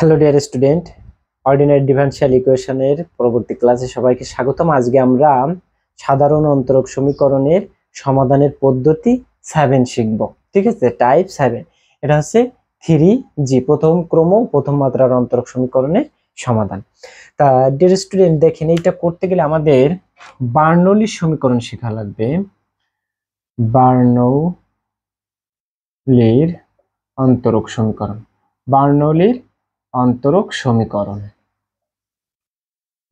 Hello dear student, ordinary differential ইকুয়েশনের পরবর্তী ক্লাসে সবাইকে স্বাগতম। আজকে আমরা সাধারণ অন্তরক সমীকরণের সমাধানের পদ্ধতি 7 শিখব। ঠিক আছে, টাইপ 7। এটা হচ্ছে 3G, প্রথম ক্রম প্রথম মাত্রার অন্তরক সমীকরণের সমাধান। তা ডিয়ার স্টুডেন্ট দেখেন, এইটা করতে গেলে আমাদের বার্নৌলির সমীকরণ শেখা লাগবে। বার্নৌলির অন্তরক সমীকরণ, বার্নৌলির অন্তরক সমীকরণ।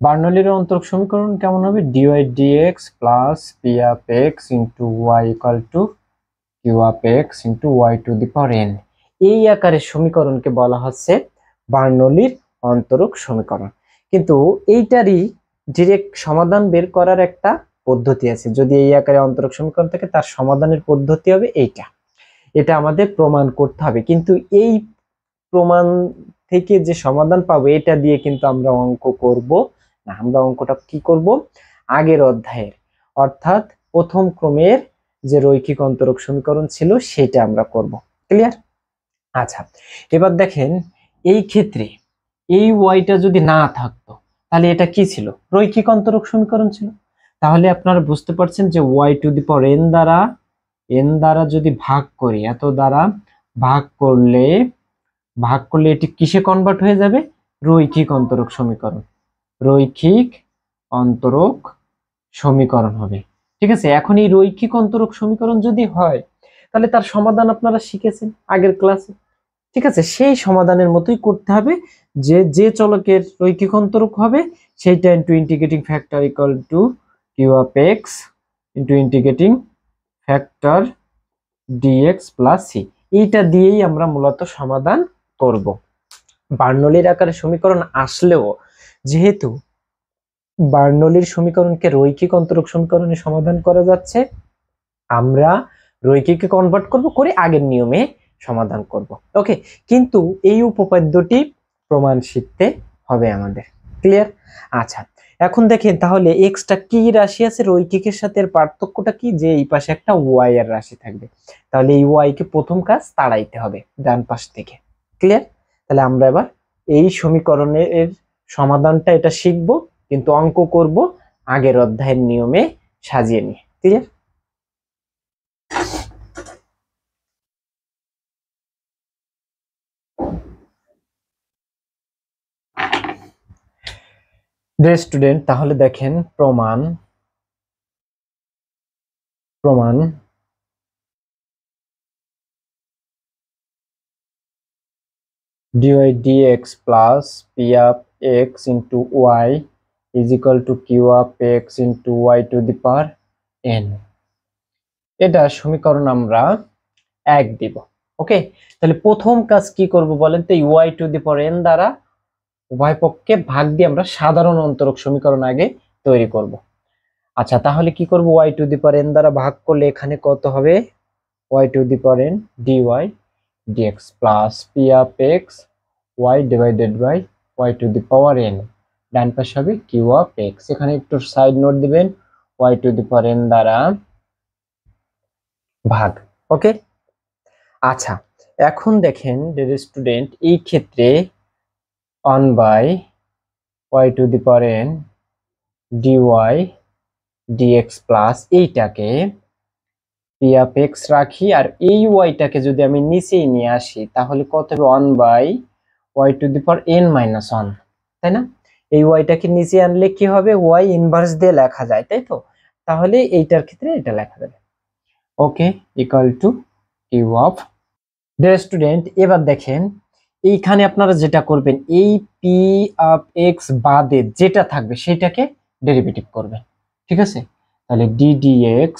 বার্নৌলির অন্তরক সমীকরণ কেমন হবে? dy dx plus p of x into y equal to q of x into y to the power n। এই আকারের সমীকরণকে বলা হচ্ছে বার্নৌলির অন্তরক সমীকরণ। কিন্তু এইটারই ডিরেক্ট সমাধান বের করার একটা পদ্ধতি আছে। যদি এই আকারে অন্তরক সমীকরণ থাকে, তার সমাধানের পদ্ধতি হবে এইটা। এটা আমাদের প্রমাণ করতে হবে, কিন্তু এই প্রমাণ থেকে যে সমাধান পাবো এটা দিয়ে কিন্তু আমরা অঙ্ক করব না। আমরা অঙ্কটা কি করব? আগের অধ্যায়ের, অর্থাৎ প্রথম ক্রমের যে রৈখিক অন্তরক সমীকরণ ছিল সেটা আমরা করব। ক্লিয়ার? আচ্ছা, এবার দেখেন, এই ক্ষেত্রে এই ওয়াইটা যদি না থাকতো তাহলে এটা কি ছিল? রৈখিক অন্তরক সমীকরণ ছিল। তাহলে আপনারা বুঝতে পারছেন যে y to the power n দ্বারা যদি ভাগ করি, এত দ্বারা ভাগ করলে এটি কিসে কনভার্ট হয়ে যাবে? রৈখিক অন্তরক সমীকরণ। রৈখিক অন্তরক সমীকরণ হবে। ঠিক আছে, এখন এই রৈখিক অন্তরক সমীকরণ যদি হয় তাহলে তার সমাধান আপনারা শিখেছেন আগের ক্লাসে। ঠিক আছে, সেই সমাধানের মতোই করতে হবে। যে চলকের রৈখিক অন্তরক হবে সেইটা into integrating factor equal to Q of x into integrating factor dx plus C. এইটা দিয়েই আমরা মূলত সমাধান করব। বার্নৌলির আকারে সমীকরণ আসলেও যেহেতু বার্নৌলির সমীকরণকে রৈখিক অন্তরক সমীকরণে সমাধান করা যাচ্ছে, আমরা রৈখিকে কনভার্ট করে আগের নিয়মে সমাধান করব। ওকে, কিন্তু এই উপপাদ্যটি প্রমাণ শিখতে হবে আমাদের। ক্লিয়ার? আচ্ছা, এখন দেখেন তাহলে এক্সটা কি রাশি আছে রৈখিকের সাথে, এর পার্থক্যটা কি? যে এই পাশে একটা ওয়াই এর রাশি থাকবে। তাহলে এই ওয়াই কে প্রথম কাজ তাড়াইতে হবে ডান পাশ থেকে। ক্লিয়ার? তাহলে আমরা এবার এই সমীকরণের সমাধানটা এটা শিখবো, কিন্তু অঙ্ক করব আগের অধ্যায়ের নিয়মে সাজিয়ে নিয়ে। ক্লিয়ার? ডিয়ার স্টুডেন্ট, তাহলে দেখেন প্রমাণ dy dx plus p of x into y is equal to q of x into y to the power n। এটা সমীকরণ আমরা 1 দিব। ওকে, তাহলে প্রথম কাজ কি করব বলেন তো? y to the power n দ্বারা উভয় পক্ষে ভাগ দিয়ে আমরা সাধারণ অন্তরক সমীকরণ আগে তৈরি করব। আচ্ছা, তাহলে কি করব? y to the power n দ্বারা ভাগ করলে এখানে কত হবে? y to the power n dy dx plus p of x y divided by y to the power n, ডান পাশে হবে q of x। এখানে একটু সাইড নোট দিবেন, y to the power n দ্বারা ভাগ। ওকে, আচ্ছা, এখন দেখেন ডিয়ার স্টুডেন্ট, এই ক্ষেত্রে 1 by y to the power n dy dx plus এইটাকে p of x রাখি, আর এই ওয়াইটাকে যদি আমি নিচেই নিয়ে আসি তাহলে কত হবে? 1 by y to the power n minus 1, তাই না? এই ওয়াইটাকে নিচে আনলে কি হবে? y ইনভার্স দিয়ে লেখা যায়, তাই তো? তাহলে এইটার ক্ষেত্রে এটা লেখা যাবে okay equal to Q of. Dear student, এবার দেখেন এইখানে আপনারা যেটা করবেন, এই p of x বাদে যেটা থাকবে সেটাকে ডেরিভেটিভ করবেন। ঠিক আছে, তাহলে d dx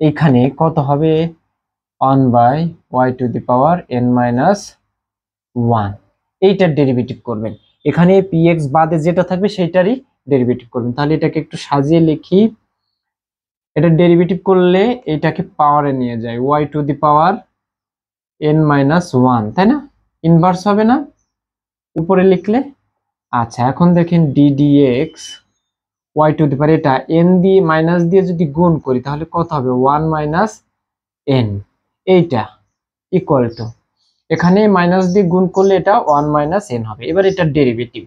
এখানে কত হবে? 1 by y to the power n minus 1, এইটার ডেরিভেটিভ করবেন। এখানে px বাদে যেটা থাকবে সেইটারই ডেরিভেটিভ করবেন। তাহলে এটাকে একটু সাজিয়ে লিখি। এটা ডেরিভেটিভ করলে এটাকে পাওয়ারে নিয়ে যায়, y to the power n minus 1, তাই না? ইনভার্স হবে না উপরে লিখলে? আচ্ছা, এখন দেখেন d dx y to the power, এটা n দিয়ে মাইনাস দিয়ে যদি গুণ করি তাহলে কত হবে? 1 minus n, এইটা ইকুয়াল টু এখানে মাইনাস দিয়ে গুণ করলে এটা 1 মাইনাস এন হবে। এবার এটা ডেরিভেটিভ,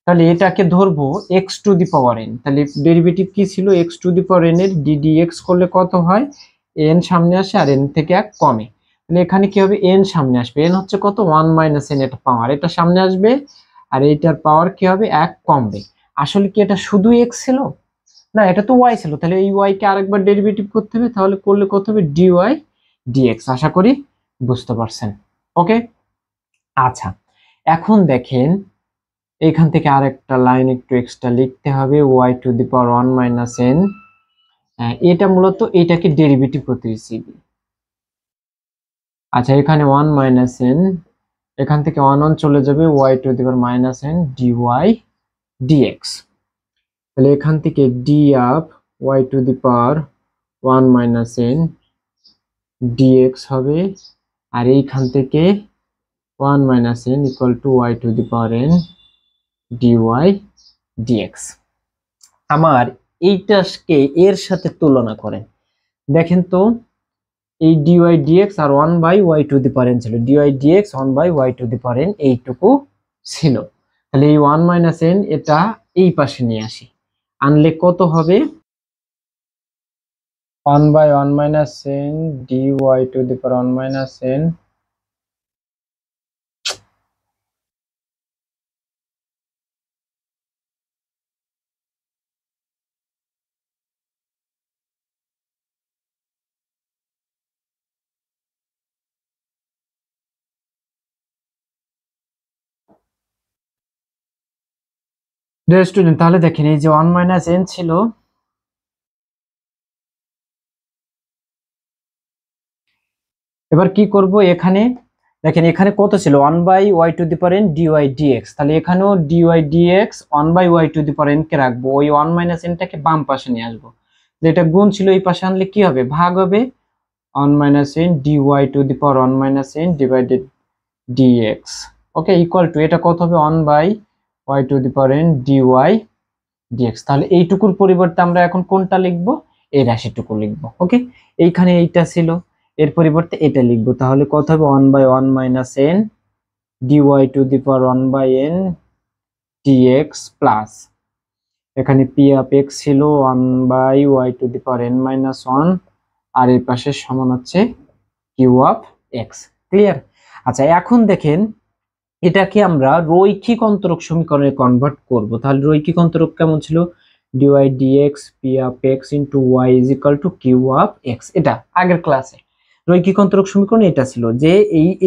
তাহলে এটাকে ধরবো x two the power N. তাহলে ডেরিভেটিভ কি ছিল? X two the power n এর ডিডিএক্স করলে কত হয়? এন সামনে আসে আর এন থেকে এক কমে, তাহলে এখানে কি হবে? এন সামনে আসবে, এন হচ্ছে কত? 1 মাইনাস এন, এটা পাওয়ার, এটা সামনে আসবে আর এইটার পাওয়ার কি হবে? এক কমবে। আসলে কি এটা শুধু এক্স ছিল? না, এটা তো ওয়াই ছিল, তাহলে এই ওয়াই কে আরেকবার ডেরিভেটিভ করতে হবে, তাহলে করলে কত হবে? Dy dx. আশা করি বুঝতে পারছেন। ওকে, আচ্ছা এখন দেখেন এইখান থেকে আরেকটা লাইন একটু এক্সট্রা লিখতে হবে, y to the power 1 minus n. এটা মূলত এটাকে ডেরিভেটিভ করতে দিচ্ছি। আচ্ছা এখানে 1 মাইনাস এন, এখান থেকে 1 চলে যাবে, y to the power minus n dy dx. তাহলে এখান থেকে d of y to the power 1 minus n dx হবে, আর এইখান থেকে 1 minus n equal to y to the power n dy dx. আমার এইটাকে এর সাথে তুলনা করেন, দেখেন তো এই ডিওয়াই ডিএক্স আর 1 by y to the power n ছিল, dy dx 1 by y to the power N এইটুকু ছিল। তাহলে এই 1 মাইনাস এন এটা এই পাশে নিয়ে আসি, আনলে কত হবে? 1 by 1 minus n dy to the power 1 minus n dear student, তাহলে দেখেন এই যে 1 মাইনাস এন ছিল, এবার কি করব? এখানে দেখেন এখানে কত ছিল? 1 by y to the power n dy dx, তাহলে এখানেও dy dx 1 by y to the power n কে রাখবো, ওই 1 মাইনাস এনটাকে বাম পাশে নিয়ে আসবো, যেটা গুণ ছিল এই পাশে আনলে কি হবে? ভাগ হবে। 1 minus n dy to the power 1 minus n divided dx. Okay, equal to এটা কত হবে? 1 by y to the power n dy dx. তাহলে এইটুকুর পরিবর্তে আমরা এখন কোনটা লিখবো? এই রাশিটুকু লিখবো। ওকে, এইখানে এইটা ছিল, এর পরিবর্তে এটা লিখবো, তাহলে কত হবে? 1 by 1 minus n dy to the power 1 by n dx plus এখানে পি অফ এক্স ছিল 1 by y to the power n minus 1, আর এই পাশে সমান হচ্ছে কিউ অফ এক্স। ক্লিয়ার? আচ্ছা এখন দেখেন এটাকে আমরা রৈখিক অন্তরক সমীকরণে কনভার্ট করব। তাহলে রৈখিক অন্তরক কেমন ছিল? Dy dx p of x into y is equal to Q of x. এটা আগের ক্লাসে রৈখিক অন্তরক সমীকরণ এটা ছিল যে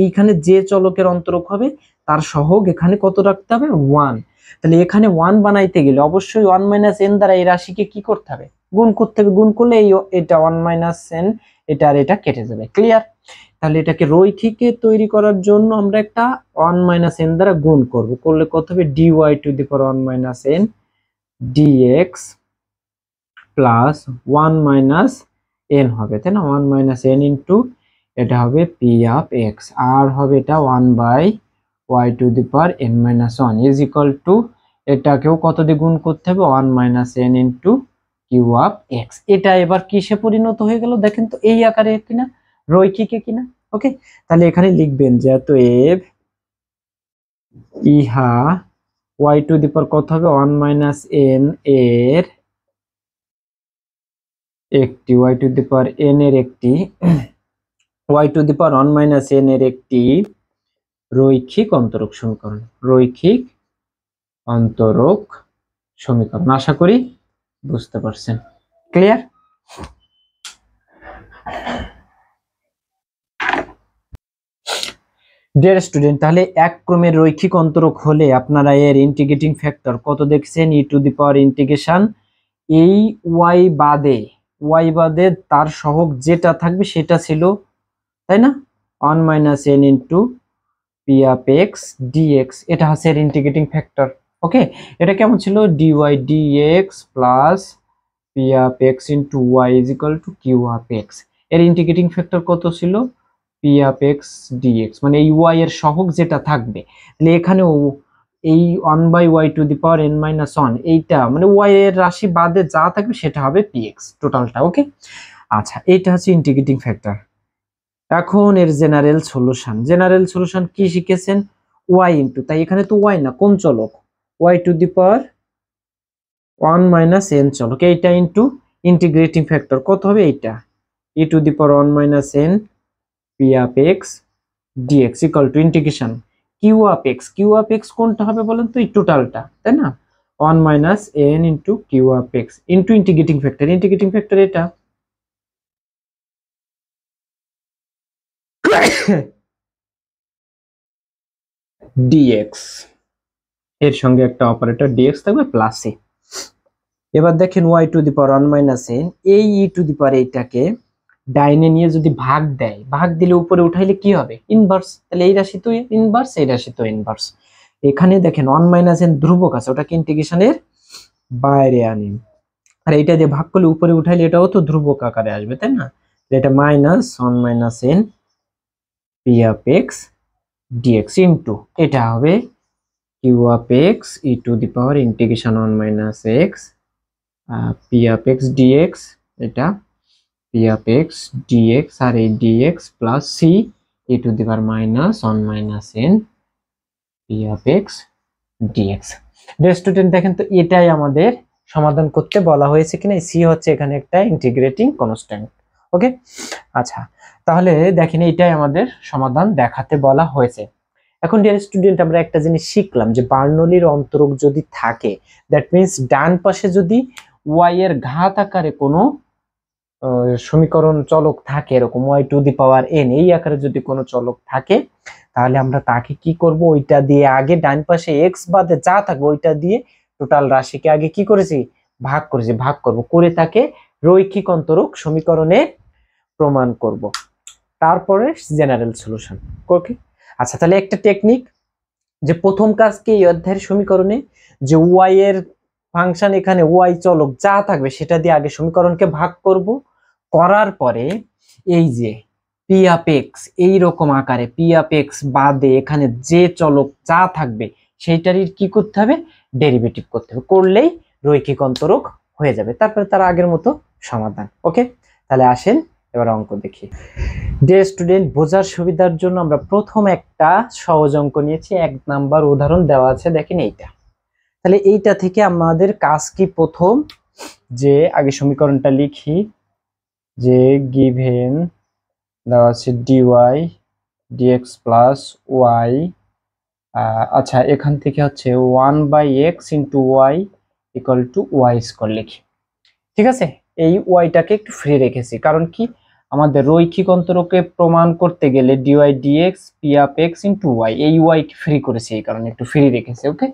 এইখানে যে চলকের অন্তরক হবে তার সহগ এখানে কত রাখতে হবে? 1। তাহলে এখানে 1 বানাইতে গেলে অবশ্যই 1 মাইনাস এন দ্বারা এই রাশিকে কি করতে হবে? গুণ করতে হবে। গুণ করলে এটা 1 মাইনাস এন, এটা আর এটা কেটে যাবে। ক্লিয়ার? তাহলে এটাকে রৈখিকে তৈরি করার জন্য আমরা একটা 1 মাইনাস এন দ্বারা গুণ করব, করলে কত হবে? Dy to the power 1 minus n dx plus 1 minus n হবে, তাই না? 1 মাইনাস এন ইন্টু এটা হবে পি অফ এক্স, আর হবে এটা 1 by y to the power n minus 1 is equal to এটাকেও কত দিয়ে গুণ করতে হবে? 1 minus n into q of x. এটা এবার কিসে পরিণত হয়ে গেল দেখেন তো? এই আকারে কিনা? রৈখিকে কিনা? ওকে, তাহলে এখানে লিখবেন যে অতএব ইহা ওয়াই টু দি পাওয়ার কত হবে? 1 মাইনাস এন এর একটি, y to the power n এর একটি, y to the power 1 minus n এর একটি রৈখিক অন্তরক সমীকরণ। রৈখিক অন্তরক সমীকরণ। আশা করি বুঝতে পারছেন। ক্লিয়ার? ডিয়ার স্টুডেন্ট, তাহলে এক ক্রমের রৈখিক অন্তরক হলে আপনারা এর ইন্টিগ্রেটিং ফ্যাক্টর কত দেখছেন? ই টু দি পাওয়ার ইন্টিগ্রেশন এই ওয়াই বাদে তার সহগ যেটা থাকবে সেটা ছিল, তাই না? 1 minus n into p of x dx, এটা হচ্ছে এর ইন্টিগ্রেটিং ফ্যাক্টর। ওকে, এটা কেমন ছিল? Dy dx plus p of x into y is equal to Q of x. এর ইন্টিগ্রেটিং ফ্যাক্টর কত ছিল? পি অফ এক্স ডিএক্স, মানে এই ওয়াই এর সহগ যেটা থাকবে। তাহলে এখানেও এই 1 by y to the power n minus 1 এইটা মানে ওয়াই এর রাশি বাদে যা থাকবে সেটা হবে পি এক্স টোটালটা। ওকে, আচ্ছা এইটা হচ্ছে ইন্টিগ্রেটিং ফ্যাক্টর। এখন এর জেনারেল সলিউশন কি শিখেছেন? y ইনটু, তাই এখানে তো y না, কোন চলক? y to the power 1 minus n চলক, এইটা ইনটু ইন্টিগ্রেটিং ফ্যাক্টর কত হবে? এইটা e to the power 1 minus n p of x dx equal to integration q of x কোনটা হবে বলেন তো? এই টোটালটা, তাই না? 1 minus n into q of x into integrating factor এটা dx, এর সঙ্গে একটা অপারেটর dx থাকবে প্লাস এ। এবার দেখেন y to the power 1 minus n, এই e টু দি পাওয়ার এইটাকে ডাইনে নিয়ে যদি ভাগ দেয়, ভাগ দিলে উপরে উঠাইলে কি হবে? ইনভার্স। তাহলে এই রাশি তো ইনভার্স, এই রাশি তো ইনভার্স। এখানে দেখেন 1 মাইনাস n ধ্রুবক আছে, ওটাকে ইন্টিগ্রেশনের বাইরে আনি, আর এইটা দিয়ে ভাগ করলে উপরে উঠাইলে এটাও তো ধ্রুবক আকারে আসবে, তাই না? এটা minus 1 minus n p of x dx into এটা হবে q of x e to the power integration 1 minus x p of x dx, এটা p অফ x dx আর এই dx plus c e to the power minus 1 minus n p of x dx। Student দেখেন তো এটাই আমাদের সমাধান করতে বলা হয়েছে কিনা, c হচ্ছে এখানে একটা ইন্টিগ্রেটিং কনস্ট্যান্ট। ওকে, আচ্ছা, তাহলে দেখেন এইটাই আমাদের সমাধান দেখাতে বলা হয়েছে। এখন ডিয়ার স্টুডেন্ট আমরা একটা জিনিস শিখলাম যে বার্নৌলির অন্তরক যদি থাকে, দ্যাট মিন্স ডান পাশে যদি y এর ঘাত আকারে কোনো সমীকরণ চলক থাকে, এরকম y to the power n এই আকারে যদি কোনো চলক থাকে, তাহলে আমরা তাকে কি করব? ওইটা দিয়ে আগে ডান পাশে x বাদে যা থাকবে ওইটা দিয়ে টোটাল রাশিকে আগে কি করেছি? ভাগ করেছি, ভাগ করব, করে তাকে রৈখিক অন্তরক সমীকরণে প্রমাণ করব, তারপরে জেনারেল সলিউশন। ওকে, আচ্ছা, তাহলে একটা টেকনিক, যে প্রথম কাজ কি এই অধ্যায়ের সমীকরণে যে y এর ফাংশন, এখানে y চলক যা থাকবে সেটা দিয়ে আগে সমীকরণকে ভাগ করব, করার পরে এই যে p অফ x এইরকম আকারে p অফ x বাদে এখানে যে চলক যা থাকবে সেইটারই কি করতে হবে? ডেরিভেটিভ করতে হবে, করলেই রৈখিক অন্তরক হয়ে যাবে, তারপরে তার আগের মতো সমাধান। ওকে, তাহলে আসেন এবার অঙ্ক দেখি। ডিয়ার স্টুডেন্ট, বোঝার সুবিধার জন্য আমরা প্রথম একটা সহজ অঙ্ক নিয়েছি, 1 নাম্বার উদাহরণ দেওয়া আছে, দেখেন এইটা। তাহলে এইটা থেকে আমাদের কাজ কি? প্রথম যে আগে সমীকরণটা লিখি, যে গিভেন দেওয়া আছে dy dx প্লাস y, আচ্ছা এখান থেকে হচ্ছে 1/x into y equal to y square লিখি। ঠিক আছে, এই ওয়াইটাকে একটু ফ্রি রেখেছি, কারণ কি আমাদের রৈখিক অন্তরকে প্রমাণ করতে গেলে dy dx p of x into y, এই ওয়াই ফ্রি করেছি, এই কারণে একটু ফ্রি রেখেছি। ওকে,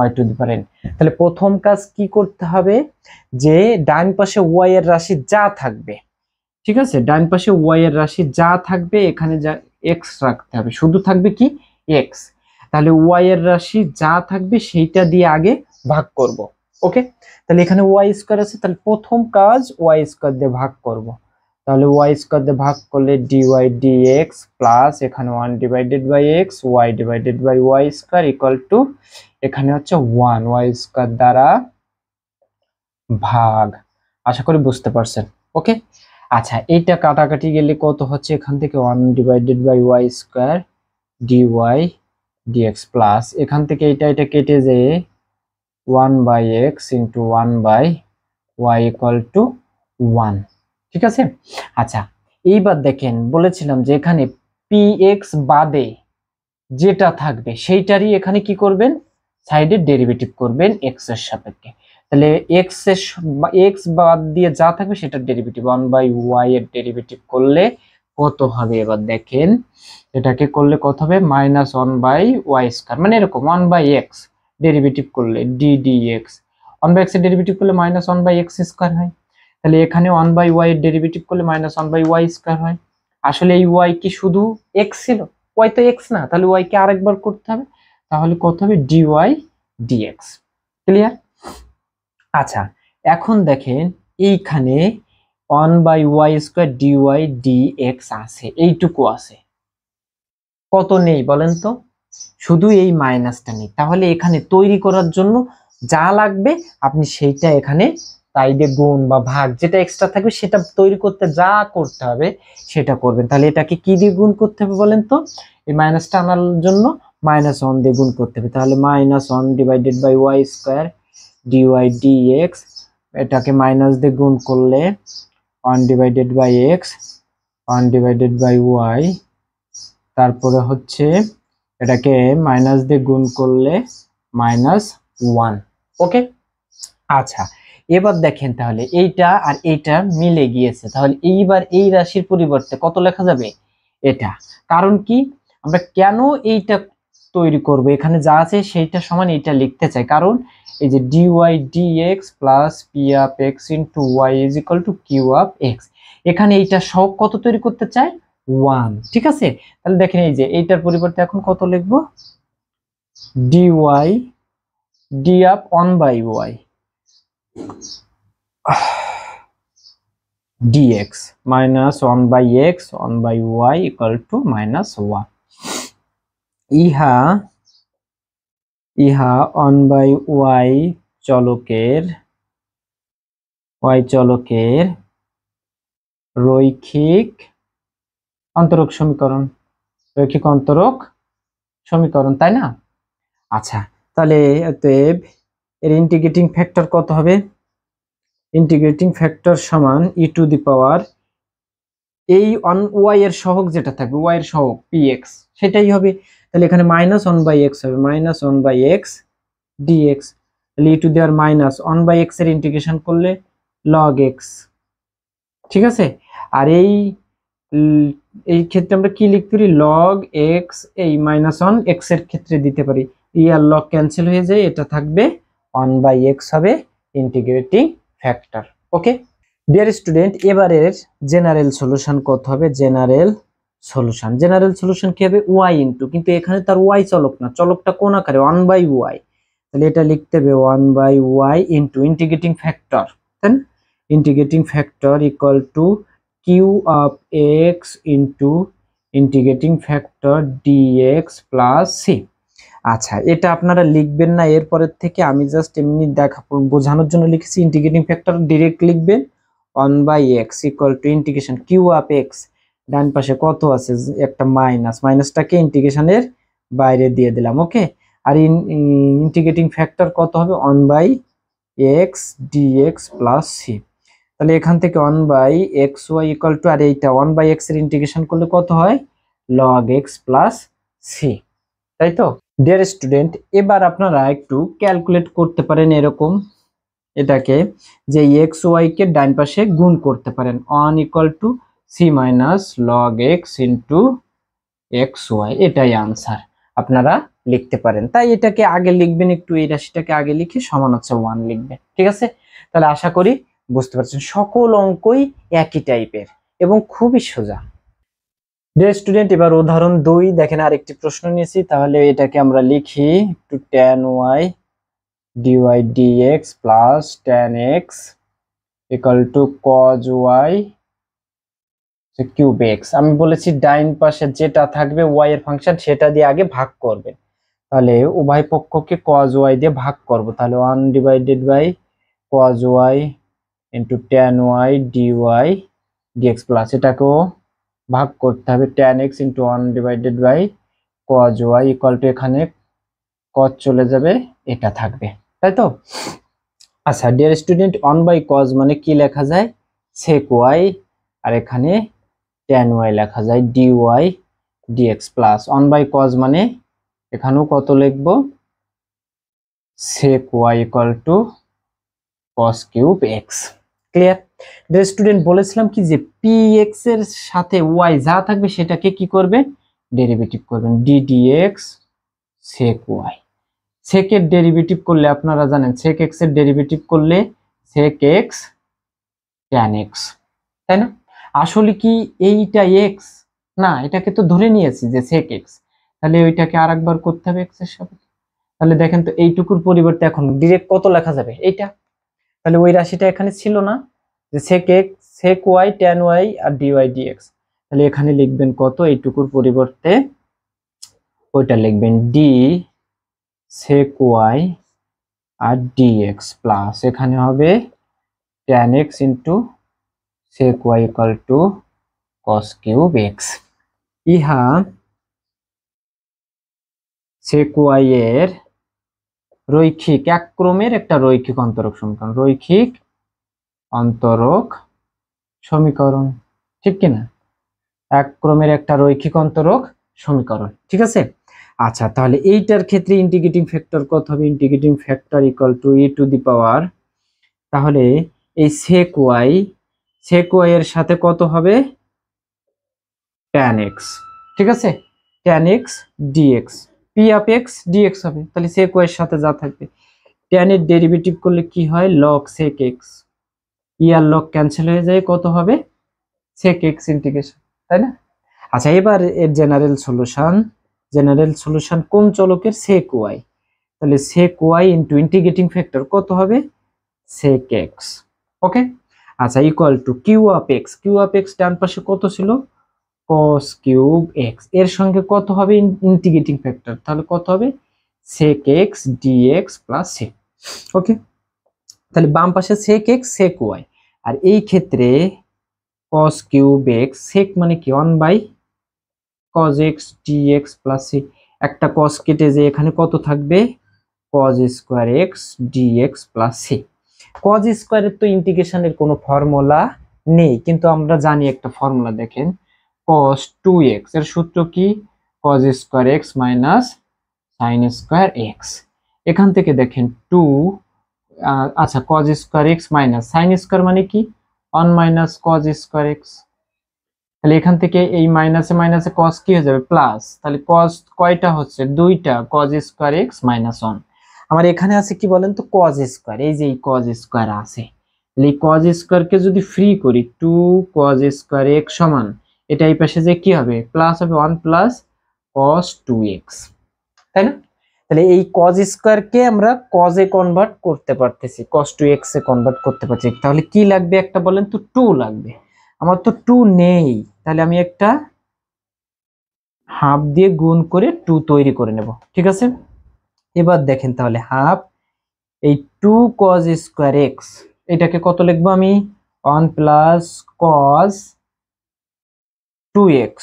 y to the power n। তাহলে প্রথম কাজ কি করতে হবে? যে ডান পাশে y এর রাশি যা থাকবে, ঠিক আছে, ডান পাশে y এর রাশি যা থাকবে এখানে যা x রাখতে হবে, শুধু থাকবে কি x। তাহলে y এর রাশি যা থাকবে সেইটা দিয়ে আগে ভাগ করব। ওকে, তাহলে এখানে y স্কয়ার আছে, তাহলে প্রথম কাজ y স্কয়ার দিয়ে ভাগ করব। তাহলে y স্কয়ার দিয়ে ভাগ করলে dy dx প্লাস এখানে 1 divided by x, y divided by y square equal to এখানে হচ্ছে 1 y স্কয়ার দ্বারা ভাগ। আশা করি বুঝতে পারছেন। ওকে, আচ্ছা, এইটা কাটাকাটি গেলে কত হচ্ছে? এখান থেকে 1 divided by y square dy dx plus এখান থেকে এটা কেটে যেয়ে 1/x into 1/y equal to 1। ঠিক আছে, আচ্ছা, এইবার দেখেন বলেছিলাম যে এখানে px বাদে যেটা থাকবে সেইটারই এখানে কি করবেন? সাইডে ডেরিভেটিভ করবেন x এর সাপেক্ষে। তাহলে x বাদ দিয়ে যা থাকবে সেটার ডেরিভেটিভ 1/y এর ডেরিভেটিভ করলে কত হবে? এবার দেখেন এটাকে করলে কত হবে? -1/y স্কয়ার, মানে এরকম 1/x ডেরিভেটিভ করলে d dx, 1/x এর ডেরিভেটিভ করলে -1/x স্কয়ার হয়। তাহলে এখানে 1/y এর ডেরিভেটিভ করলে -1/y স্কয়ার হয়। আসলে এই y কি শুধু x ছিল? y তো x না, তাহলে y কে আরেকবার করতে হবে, তাহলে কত হবে? dy dx। ক্লিয়ার? আচ্ছা, এখন দেখেন এইখানে 1/y স্কয়ার dy dx আছে, এইটুকু আছে, কত নেই বলেন তো? শুধু এই মাইনাসটা নেই। তাহলে এখানে তৈরি করার জন্য যা লাগবে আপনি সেইটা এখানে তাই দিয়ে গুণ বা ভাগ যেটা এক্সট্রা থাকবে সেটা তৈরি করতে যা করতে হবে সেটা করবেন। তাহলে এটাকে কি দিয়ে গুণ করতে হবে বলেন তো? এই মাইনাসটা আনার জন্য -1 দিয়ে গুণ করতে হবে। তাহলে -1 divided by y square dy dx, এটাকে মাইনাস দিয়ে গুণ করলে 1 divided by x 1 divided by y, তারপরে হচ্ছে এটাকে মাইনাস দিয়ে গুণ করলে -1। ওকে, আচ্ছা এবার দেখেন তাহলে এইটা আর এইটা মিলে গিয়েছে, তাহলে এইবার এই রাশির পরিবর্তে কত লেখা যাবে? এটা। কারণ কি, আমরা কেন এইটা তৈরি করব, এখানে যা আছে সেইটা সমান এইটা লিখতে চাই, কারণ এই যে dy dx plus p of x into y is equal to Q of x, এখানে এইটা সব কত তৈরি করতে চাই? 1। ঠিক আছে, তাহলে দেখেন এই যে এইটার পরিবর্তে এখন কত লিখবো? Dy d of 1 by y dx -1 by x 1 by y equal to -1। ইহা 1 by y চলকের রৈখিক অন্তরক সমীকরণ, রৈখিক অন্তরক সমীকরণ, তাই না? আচ্ছা, তাহলে অতএব এর ইন্টিগ্রেটিং ফ্যাক্টর কত হবে? ইন্টিগ্রেটিং ফ্যাক্টর সমান ই টু দি পাওয়ার এই ওয়াই এর সহগ যেটা থাকবে, ওয়াই এর সহগ px সেটাই হবে। তাহলে এখানে -1 বাই x হবে, -1 বাই x dx। তাহলে e to the power -1 by x এর ইন্টিগ্রেশন করলে log x। ঠিক আছে, আর এই ক্ষেত্রে আমরা কি লিখতে পারি? log x, এই -1 x এর ক্ষেত্রে দিতে পারি, ই আর log ক্যান্সেল হয়ে যায়, এটা থাকবে 1 বাই x হবে ইন্টিগ্রেটিং ফ্যাক্টর। ওকে ডিয়ার স্টুডেন্ট, এবারের জেনারেল সলিউশন কত হবে? জেনারেল সলিউশন কি হবে? y ইনটু, কিন্তু এখানে তার y চলক না, চলকটা কোন আকারে? 1 বাই y, তাহলে এটা লিখতে হবে 1 by y into integrating factor, তাই না? Integrating factor equal to Q of x into integrating factor dx plus c। আচ্ছা, এটা আপনারা লিখবেন না, এরপরের থেকে আমি জাস্ট এমনি বোঝানোর জন্য লিখেছি। ইন্টিগ্রেটিং ফ্যাক্টর ডিরেক্ট লিখবেন 1 by x equal to integration q of x, ডান পাশে কত আছে? একটা মাইনাসটাকে ইন্টিগ্রেশনের বাইরে দিয়ে দিলাম। ওকে, আর ইন্টিগ্রেটিং ফ্যাক্টর কত হবে? 1 by x dx plus c. তাহলে এখান থেকে 1 by x y equal to, আর এইটা 1 বাই এক্স এর ইন্টিগ্রেশন করলে কত হয়? লগ এক্স প্লাস সি, তাই তো? ডিয়ার স্টুডেন্ট, এবার আপনারা একটু ক্যালকুলেট করতে পারেন এরকম, এটাকে যে এক্স ওয়াই কে ডান পাশে গুণ করতে পারেন, 1 equal to c minus log x into x y, এটাই আনসার আপনারা লিখতে পারেন। তাই এটাকে আগে লিখবেন, একটু এই রাশিটাকে আগে লিখে সমান হচ্ছে 1 লিখবেন। ঠিক আছে, তাহলে আশা করি বুঝতে পারছেন, সকল অঙ্কই একই টাইপের এবং খুবই সোজা। ডিয়ার স্টুডেন্ট, এবার উদাহরণ 2 দেখেন, আরেকটি প্রশ্ন নিয়েছি, তাহলে এটাকে আমরা লিখি একটু tan y dy dx plus tan x equal to cos y cube x। আমি বলেছি ডাইন পাশে যেটা থাকবে y এর ফাংশন সেটা দিয়ে আগে ভাগ করবেন, তাহলে উভয় পক্ষকে cos y দিয়ে ভাগ করব, তাহলে 1 divided by cos y into tan y dy dx plus এটাকেও ভাগ করতে হবে, tan x into 1 divided by cos y equal to, এখানে cos চলে যাবে, এটা থাকবে, তাই তো? আচ্ছা ডিয়ার স্টুডেন্ট, 1 বাই cos মানে কি লেখা যায়? sec y, আর এখানে tan y লেখা যায় dy dx plus 1 by cos মানে এখানেও কত লিখবো? sec y equal to cos cube x। Clear? Dear student, বলেছিলাম কি যে px এর সাথে y যা থাকবে সেটাকে কি করবে? ডেরিভেটিভ করবেন, d dx sec y। sec এর ডেরিভেটিভ করলে আপনারা জানেন sec x এর ডেরিভেটিভ করলে sec x tan x, তাই না? আসলে কি এইটা x না, এটাকে তো ধরে নিয়েছি যে sec x, তাহলে ওইটাকে আরেকবার করতে হবে x এর সাপেক্ষে। তাহলে দেখেন তো এইটুকুর পরিবর্তে এখন ডাইরেক্ট কত লেখা যাবে? এইটা। তাহলে ওই রাশিটা এখানে ছিল না যে sec x sec y tan y আর dy dx, তাহলে এখানে লিখবেন কত? এইটুকুর পরিবর্তে ওইটা লিখবেন d sec y আর dx প্লাস এখানে হবে tan x into sec y equal to cos cube x। ইহা sec y এর রৈখিক এক ক্রমের একটা রৈখিক অন্তরক সমীকরণ, রৈখিক অন্তরক সমীকরণ, ঠিক কিনা? এক ক্রমের একটা রৈখিক অন্তরক সমীকরণ, ঠিক আছে। আচ্ছা, তাহলে এইটার ক্ষেত্রে ইন্টিগ্রেটিং ফ্যাক্টর কত হবে? Integrating factor equal to e to the power, তাহলে এই sec y এর সাথে কত হবে? tan x, ঠিক আছে, tan x dx, p of x dx হবে। তাহলে sec y এর সাথে যা থাকবে, tan এর ডেরিভেটিভ করলে কি হয়? log sec x, ই আর log ক্যান্সেল হয়ে যায়, কত হবে? sec x ইন্টিগ্রেশন, তাই না? আচ্ছা, এবার এর জেনারেল সলিউশন কোন চলকের? sec y, তাহলে sec y into integrating factor কত হবে? sec x, ওকে। আচ্ছা, equal to q of x ডান পাশে কত ছিল? cos কিউব x, এর সঙ্গে কত হবে? ইন্টিগ্রেটিং ফ্যাক্টর, তাহলে কত হবে? sec x dx plus c, okay. তাহলে বাম পাশে sec x sec y, আর এই ক্ষেত্রে cos কিউব x, sec মানে কি? 1 by cos x dx plus c, একটা cos কেটে যে এখানে কত থাকবে? cos square x dx plus c। cos স্কয়ারের তো ইন্টিগ্রেশনের কোনো ফর্মুলা নেই, কিন্তু আমরা জানি একটা ফর্মুলা, দেখেন cos 2x এর সূত্র কি? cos square x minus sin square x। এখান থেকে দেখেন 2, আচ্ছা, cos square x minus sin square মানে কি? 1 মাইনাস cos স্কয়ার x। তাহলে এখান থেকে এই মাইনাসে মাইনাসে cos কি হয়ে যাবে? প্লাস। তাহলে cos কয়টা হচ্ছে? দুইটা, cos স্কয়ার x মাইনাস 1। আমার এখানে আছে কি বলেন তো? cos স্কয়ার, এই যে এই cos স্কয়ার আছে, তাহলে এই cos স্কয়ারকে যদি ফ্রি করি, 2 cos স্কয়ার x সমান, এটা এই পাশে যে কি হবে? প্লাস হবে 1 প্লাস cos 2x, তাই না? তাহলে এই cos স্কয়ারকে আমরা cos এ কনভার্ট করতে পারতেছি, cos 2x এ কনভার্ট করতে পারছি। তাহলে কি লাগবে একটা বলেন তো? 2 লাগবে। আমার তো 2 নেই, তাহলে আমি একটা হাফ দিয়ে গুণ করে 2 তৈরি করে নেব, ঠিক আছে। এবার দেখেন, তাহলে হাফ এই 2 cos স্কয়ার x, এটাকে কত লিখবো আমি? 1 প্লাস cos 2x,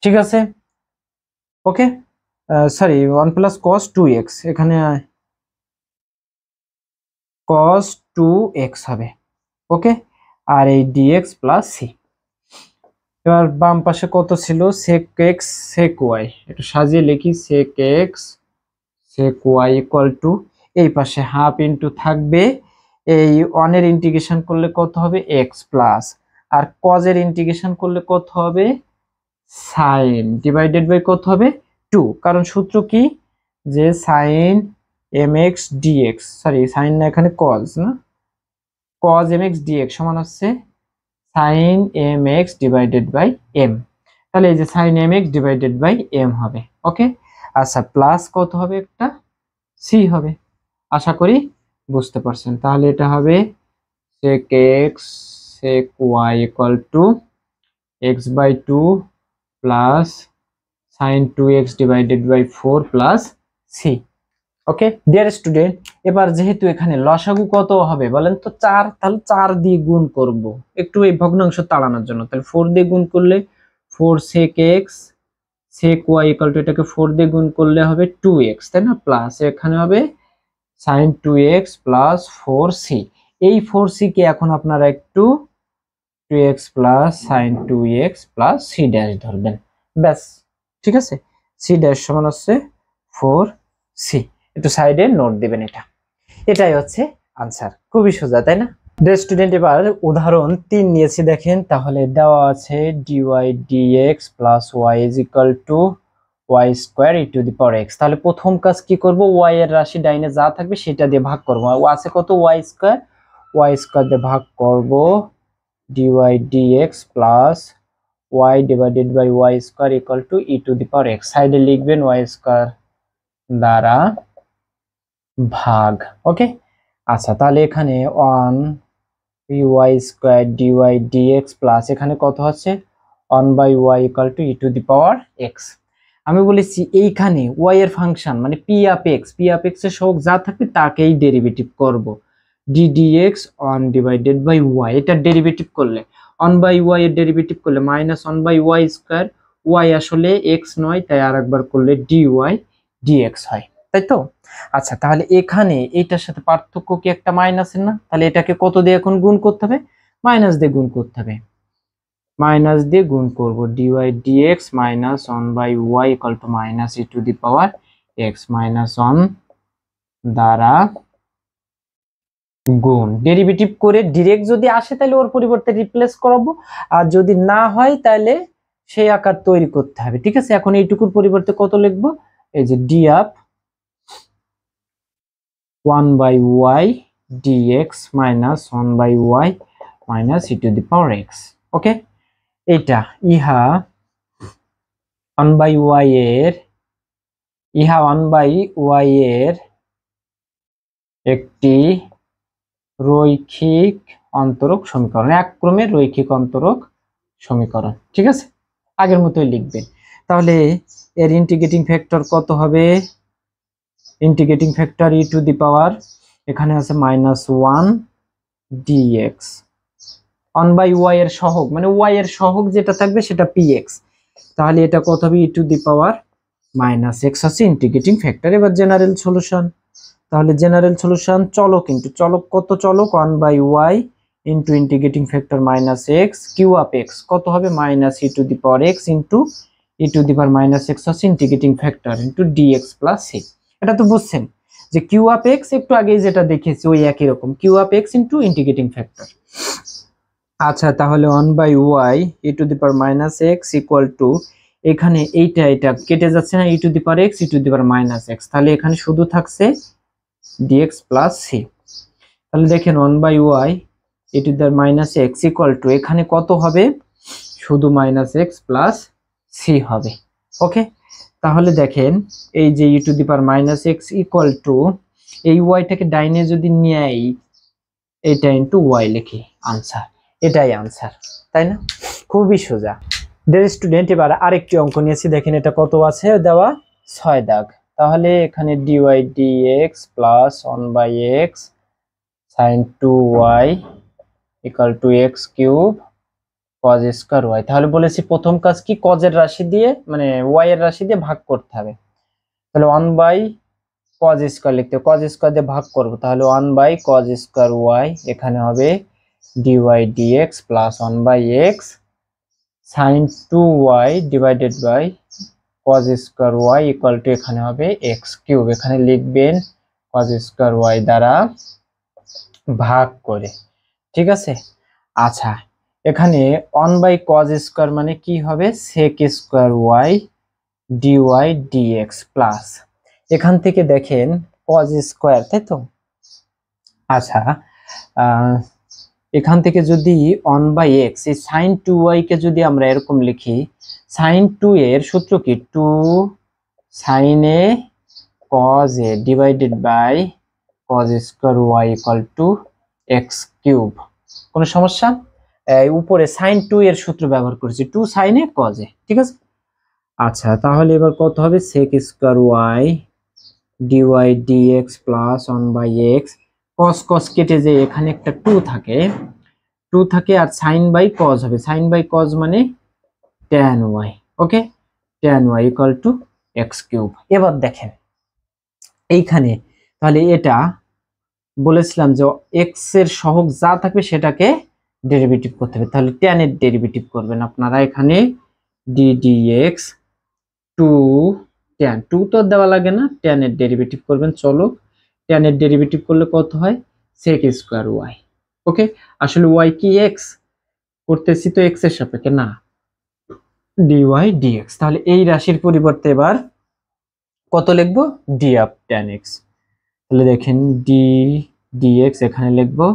ঠিক আছে, ওকে। সরি, 1 প্লাস cos 2x, এখানে cos 2x হবে, ওকে। আর এই dx প্লাস c। এবার বাম পাশে কত ছিল? sec x sec y, একটু সাজিয়ে লিখি, sec x sec y equal to, এই পাশে হাফ ইনটু থাকবে, এই 1 এর ইন্টিগ্রেশন করলে কত হবে? x প্লাস, আর cos এর ইন্টিগ্রেশন করলে কত হবে? sin ডিভাইডেড বাই কত হবে? 2, কারণ সূত্র কি? যে sin mx dx, sorry sin না, এখানে cos না, cos mx dx সমান হচ্ছে sin mx divided by m। তাহলে এই যে sin mx divided by m হবে, ওকে। আচ্ছা, প্লাস কত হবে? একটা c হবে। আশা করি বুঝতে পারছেন। তাহলে এটা হবে sec x sec y equal to x by 2 plus sin 2x divided by 4 plus c, okay dear student. এবার যেহেতু এখানে লসাগু কত হবে বলেন তো? 4, তাহলে 4 দিয়ে গুণ করব একটু এই ভগ্নাংশ তাড়ানোর জন্য। তাহলে 4 দিয়ে গুণ করলে 4 sec x sec y equal two, এটাকে 4 দিয়ে গুণ করলে হবে 2x, তাই না? প্লাস এখানে হবে sin 2x প্লাস 4c। এই 4c কে এখন আপনারা একটু 2x plus sin 2x plus c dash ধরবেন, ব্যাস, ঠিক আছে। c ড্যাশ সমান হচ্ছে 4c, একটু সাইডে নোট দিবেন। এটাই হচ্ছে আনসার, খুবই সোজা, তাই না? ডিয়ার স্টুডেন্ট, এবার উদাহরণ 3 নিয়েছি, দেখেন। তাহলে দেওয়া আছে dy dx plus y is equal to y square E to the power x। তাহলে প্রথম কাজ কি করব? y এর রাশি ডাইনে যা থাকবে সেটা দিয়ে ভাগ করব। আছে কত? y স্কয়ার দিয়ে ভাগ করব dy dx plus y divided by y square equal to e to the power x। সাইডে লিখবেন y স্কয়ার দ্বারা ভাগ, ওকে। আচ্ছা, তাহলে এখানে 1 y square dy dx plus এখানে কত হচ্ছে? 1 by y equal to e to the power x। আমি বলেছি এইখানে y এর ফাংশন মানে p অফ x এর সহগ যা থাকবে তাকেই ডেরিভেটিভ করব। ddx 1 ডিভাইডেড বাই y, এটা ডেরিভেটিভ করলে 1 বাই y এর ডেরিভেটিভ করলে minus 1 by y square, y আসলে x নয় তাই আরেকবার করলে dy dx হয়, তাই তো? আচ্ছা, তাহলে এখানে এটার সাথে পার্থক্য কি একটা মাইনাসের না? তাহলে এটাকে কত দিয়ে এখন গুণ করতে হবে? মাইনাস দিয়ে গুণ করতে হবে। মাইনাস দিয়ে গুণ করব, dy dx minus 1 by y equal to minus e to the power x minus 1 দ্বারা গুণ। ডেরিভেটিভ করে ডিরেক্ট যদি আসে তাহলে ওর পরিবর্তে রিপ্লেস করাবো, আর যদি না হয় তাহলে সেই আকার তৈরি করতে হবে। ঠিক আছে, এখন এইটুকুর পরিবর্তে কত লিখবো? এই যে d of 1 by y dx minus 1 by y minus e to the power x. Okay, এইটা ইহা 1 বাই ওয়াই এর একটি রৈখিক অন্তরক সমীকরণ, এক ক্রমের রৈখিক অন্তরক সমীকরণ। ঠিক আছে, আগের মতোই লিখবেন। তাহলে এর ইন্টিগ্রেটিং ফ্যাক্টর কত হবে? Integrating factor e to the power, এখানে আছে মাইনাস 1 dx 1 বাই ওয়াই এর সহগ, মানে ওয়াই এর সহগ যেটা থাকবে সেটা px, তাহলে এটা কত হবে? E to the power minus x আছে ইন্টিগ্রেটিং ফ্যাক্টর। এবার জেনারেল সলিউশন, তাহলে জেনারেল সলিউশন চলক ইনটু চলক, কত চলক? 1 by y into integrating factor minus x q of x, কত হবে? Minus e to the power x into e to the power minus x আছে integrating factor into dx plus c. এটা তো বুঝছেন যে কিউ আপ এক্স একটু আগে যেটা দেখেছি ওই একই রকম, q of x into integrating factor. আচ্ছা, তাহলে 1 by y e to the power minus x equal to, এখানে এটা কেটে যাচ্ছে না, e to the power x e to the power minus x, তাহলে এখানে শুধু থাকছে dx প্লাস সি। তাহলে দেখেন 1 by y e to the power minus x equal to, এখানে কত হবে? শুধু মাইনাস এক্স প্লাস সি হবে। ওকে, তাহলে দেখেন এই যে e to the power minus x equal to, এই ওয়াইটাকে ডাইনে যদি নেই এটা ইন্টু ওয়াই লিখি, আনসার, এটাই আনসার, তাই না? খুবই সোজা। ডিয়ার স্টুডেন্ট, এবার আরেকটি অঙ্ক নিয়েছি, দেখেন এটা কত আছে দেওয়া, 6 দাগ। তাহলে এখানে dy dx plus 1 by x sine 2y equal to x cube cos square y. তাহলে বলেছি প্রথম কাজ কি, কজের রাশি দিয়ে মানে ওয়াই এর রাশি দিয়ে ভাগ করতে হবে। তাহলে 1 বাই কজ স্কয়ার লিখতে, কজ স্কয়ার দিয়ে ভাগ করব, তাহলে 1 বাই কজ স্কয়ার ওয়াই, এখানে হবে dy dx plus 1 by x sine 2y divided by cos square y equal to, এখানে হবে এক্স কিউব, এখানে লিখবেন কজ স্কয়ার ওয়াই দ্বারা ভাগ করে। ঠিক আছে, আচ্ছা, এখানে 1 বাই কজ স্কয়ার মানে কি হবে? Sec square y dy dx plus, এখান থেকে দেখেন কজ স্কয়ার, তাই তো? আচ্ছা, এখান থেকে যদি 1 বাই এক্স, এই সাইন 2y কে যদি আমরা এরকম লিখি, সাইন 2 এর সূত্র কি? 2 sine a cos a divided by cos square y equal to x cube. কোনো সমস্যা? উপরে সাইন 2 এর সূত্র ব্যবহার করেছি, 2 সাইন এ কজ এ। ঠিক আছে, আচ্ছা, তাহলে এবার কত হবে? Sec square y dy dx plus 1 by x, cos cos কেটে যে এখানে একটা 2 থাকে, 2 থাকে, আর সাইন বাই কজ হবে, সাইন বাই কজ মানে tan y। Okay, tan y equal to x cube. এবার দেখেন এইখানে, তাহলে এটা বলেছিলাম যে এক্স এর সহগ যা থাকবে সেটাকে ডেরিভেটিভ করতে হবে, তাহলে tan এর ডেরিভেটিভ করবেন আপনারা। এখানে ddx 2 tan, 2 তো দেওয়া লাগে না, tan এর ডেরিভেটিভ করবেন। চলো, tan এর ডেরিভেটিভ করলে কত হয়? sec square y। ওকে, আসলে y কি x করতেছি তো x এর সাপেক্ষে না, dy dx। তাহলে এই রাশির পরিবর্তে এবার কত লিখবো? d up tan x। তাহলে দেখেন d dx, এখানে লিখবো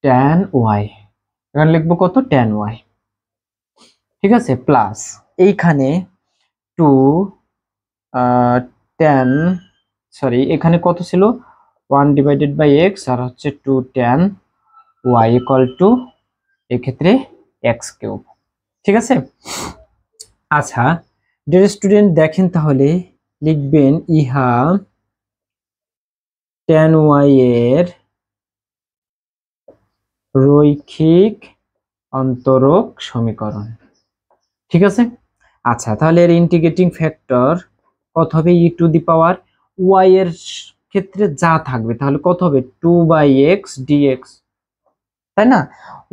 tan y, এখানে লিখবো কত? tan y। ঠিক আছে, প্লাস এইখানে 2 tan, সরি এখানে কত ছিল? 1 ডিভাইডেড বাই x, আর হচ্ছে 2 tan y ইকুয়াল টু এক্ষেত্রে x কিউব। ঠিক আছে, আচ্ছা ডিয়ার স্টুডেন্ট, দেখেন তাহলে লিখবেন ইহা tan y এর রৈখিক অন্তরক সমীকরণ। ঠিক আছে। আচ্ছা, তাহলে এর ইন্টিগ্রেটিং ফ্যাক্টর কত হবে? E to the power y এর ক্ষেত্রে যা থাকবে তাহলে কত হবে? 2/x dx, তাই না?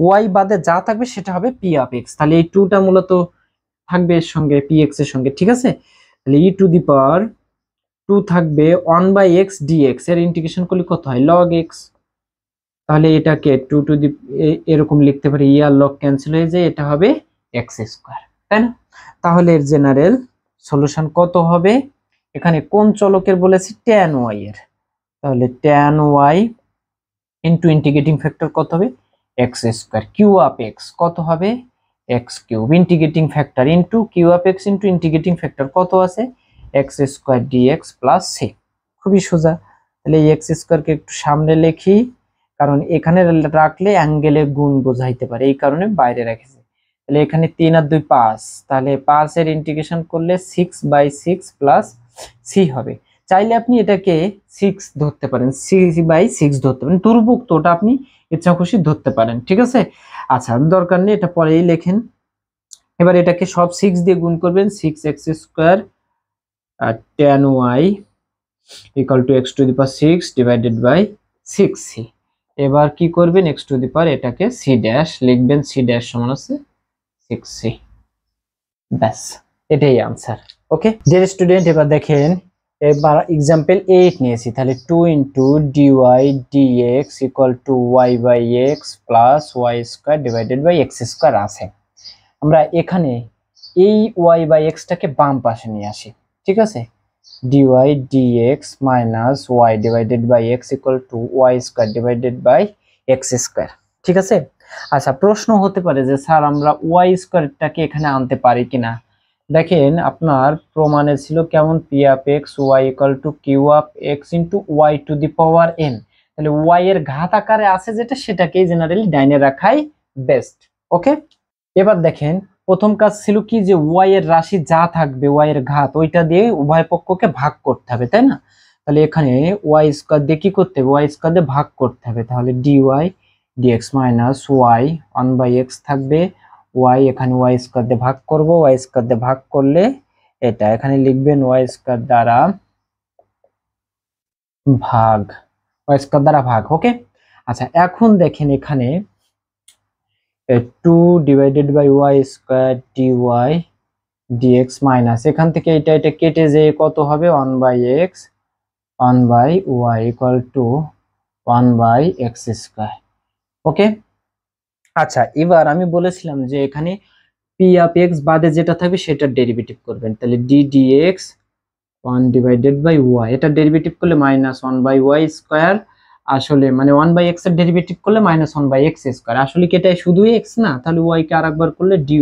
ওয়াই বাদে যা থাকবে সেটা হবে পি অফ এক্স। তাহলে এই 2টা মূলত থাকবে এর সঙ্গে, পি এক্স এর সঙ্গে। ঠিক আছে। তাহলে ই টু দি পাওয়ার 2 থাকবে 1/x dx, এর ইন্টিগ্রেশন করলে কত হয়? log x। তাহলে এটাকে 2 টু দি এরকম লিখতে পারি, ইয়ার লগ ক্যান্সেল হয়ে যায়, এটা হবে এক্স স্কোয়ার, তাই না? তাহলে এর জেনারেল সলিউশন কত হবে? এখানে কোন চলকের বলেছি? tan y এর। তাহলে tan y into integrating factor কত হবে? X square. Q of x কত হবে? X cube. Integrating factor into q of x into integrating factor কত আছে? X square dx plus c. খুবই সোজা। তাহলে এই এক্স স্কোয়ারকে একটু সামনে লিখি, কারণ এখানে রাখলে অ্যাঙ্গেলে গুণ বোঝাইতে পারে, এই কারণে বাইরে রেখেছি। তাহলে এখানে 3 আর 2 5, তাহলে 5 এর ইন্টিগ্রেশন করলে 6/6 প্লাস সি হবে। চাইলে আপনি এটাকে 6 ধরতে পারেন, 6/6 ধরতে পারেন, দুর্ভুক্ত ওটা আপনি ইচ্ছা খুশি ধরতে পারেন। ঠিক আছে। আচ্ছা, দরকার নেই, এটা পরেই লেখেন। এবার এটাকে সব 6 দিয়ে গুণ করবেন, 6x স্কোয়ার আর tan y equal to x to the power 6 divided by 6c। এবার কি করবেন? x টু দি পাওয়ার এটাকে c ড্যাশ লিখবেন, c ড্যাশ সমান আছে 6c। ব্যাস, এটাই आंसर। ওকে ডিয়ার স্টুডেন্ট, এবার দেখেন, এবার एग्जांपल 8 নিয়েছি। তাহলে 2 dy dx equal to y/x plus y square divided by x square আছে। আমরা এখানে এই y/x টাকে বাম পাশে নিয়ে আসি। ঠিক আছে। dy dx minus y divided by x equal to y square divided by x square. ঠিক আছে। আচ্ছা, প্রশ্ন হতে পারে যে স্যার আমরা y স্কয়ারটাকে এখানে আনতে পারি কিনা। দেখেন, আপনার প্রমাণে ছিল কেমন? p of x y equal two q of x into y to the power n। তাহলে y এর ঘাত আকারে আছে যেটা, সেটাকেই জেনারেলি ডাইনে রাখাই বেস্ট। ওকে। এবার দেখেন, প্রথম কাজ ছিল কি, যে y এর রাশি যা থাকবে y এর ঘাত ওইটা দিয়ে উভয় পক্ষকে ভাগ করতে হবে, তাই না? তাহলে এখানে y স্কয়ার দিয়ে কি করতে হবে? y স্কয়ার দিয়ে ভাগ করতে হবে। তাহলে dy dx minus y 1/x থাকবে, y এখানে y স্কয়ার দিয়ে ভাগ করব, y স্কয়ার দিয়ে ভাগ করলে এটা এখানে লিখবেন y স্কয়ার দ্বারা ভাগ, y স্কয়ার দ্বারা ভাগ। ওকে। আচ্ছা, এখন দেখেন এখানে 2 divided by y square dy dx minus এখান থেকে এটা কেটে যে কত হবে? 1/x 1/y equal two 1/x square. ওকে। আচ্ছা, এবার আমি বলেছিলাম যে এখানে p অফ x বাদে যেটা থাকবে সেটার ডেরিভেটিভ করবেন। তাহলে d dx 1 divided by y, এটা ডেরিভেটিভ করলে মাইনাস 1/y স্কয়ার। আসলে মানে 1/x এর ডেরিভেটিভ করলে মাইনাস 1/x স্কয়ার। আসলে কি এটা শুধুই x না? তাহলে y কে আরেকবার করলে dy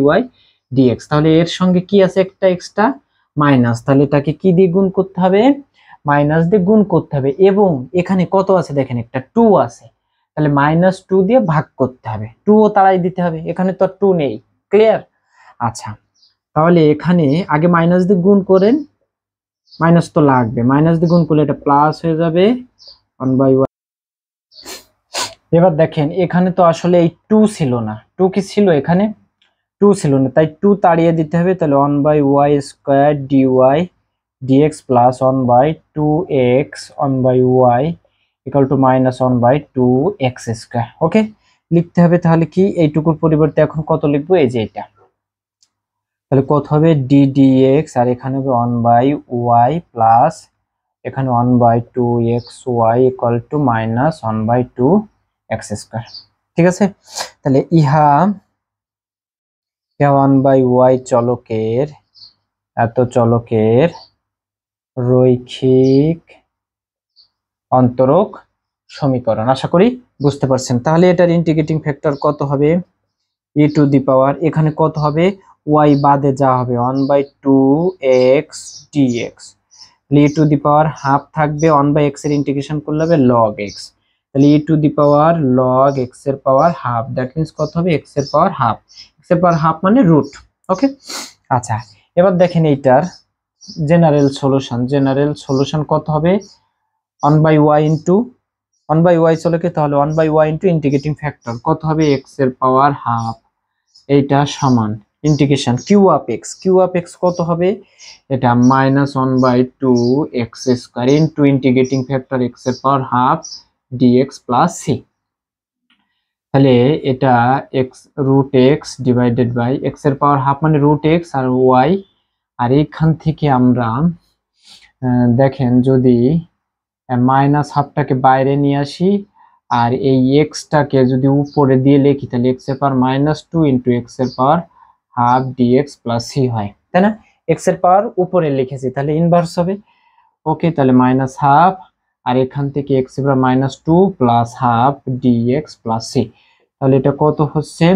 dx। তাহলে এর সঙ্গে কি আছে? একটা এক্সট্রা মাইনাস, তাহলে এটাকে কি দিয়ে গুণ করতে হবে? মাইনাস দিয়ে গুণ করতে হবে। এবং এখানে কত আছে দেখেন, একটা 2 আছে, তাহলে -2 দিয়ে ভাগ করতে হবে, 2 ও তাড়াই দিতে হবে, এখানে তো 2 নেই। ক্লিয়ার? আচ্ছা, তাহলে এখানে আগে মাইনাস দিয়ে গুণ করেন, মাইনাস তো লাগবে, মাইনাস দিয়ে গুণ করলে এটা প্লাস হয়ে যাবে 1/y। এবার দেখেন, এখানে তো আসলে এই 2 ছিল না, 2 কি ছিল? এখানে 2 ছিল না, তাই 2 তাড়িয়ে দিতে হবে। তাহলে 1/y square dy dx plus 1/2x 1/y equal to minus 1/2x square. Okay, লিখতে হবে। তাহলে কি এইটুকুর পরিবর্তে এখন কত লিখবো? এই যে এটা। তাহলে কত হবে? d dx আর এখানে হবে 1/y প্লাস এখানে 1/2xy equal to minus 1/2x square. ঠিক আছে। তাহলে ইহা 1/y চলকের, এত চলকের রৈখিক অন্তরক সমীকরণ। আশা করি বুঝতে পারছেন। তাহলে এটার ইন্টিগ্রেটিং ফ্যাক্টর কত হবে? e টু দি পাওয়ার এখানে কত হবে? y বাদে যা হবে 1/2x dx। e to the power half থাকবে, 1/x এর ইন্টিগ্রেশন করলে হবে log x। তাহলে e to the power log x এর পাওয়ার হাফ, দ্যাট মিন্স কত হবে? x এর পাওয়ার হাফ। x এর পাওয়ার হাফ মানে রুট। ওকে। আচ্ছা, এবার দেখেন এইটার জেনারেল সলিউশন কত হবে? 1/y ইনটু 1/y চলে কি, তাহলে 1/y ইন্টু ইন্টিগ্রেটিং ফ্যাক্টর কত হবে, x এর পাওয়ার হাফ, এইটা সমান ইন্টিগ্রেশন কিউ অফ এক্স কত হবে, এটা -1/2 x square into integrating factor x এর power half dx plus c. তাহলে এটা x root x divided by x এর পাওয়ার হাফ মানে রুট এক্স আর ওয়াই, আর এইখান থেকে আমরা দেখেন যদি মাইনাস হাফটাকে বাইরে নিয়ে আসি আর এই এক্সটাকে যদি উপরে দিয়ে লিখি তাহলে এক্স এর পাওয়ার -2 ইন্টু এক্স এর power half dx plus c হয়, তাই না? এক্স এর পাওয়ার উপরে লিখেছি তাহলে ইনভার্স হবে। ওকে, তাহলে মাইনাস হাফ আর এখান থেকে এক্স এর power -2 plus half dx plus c. তাহলে এটা কত হচ্ছে,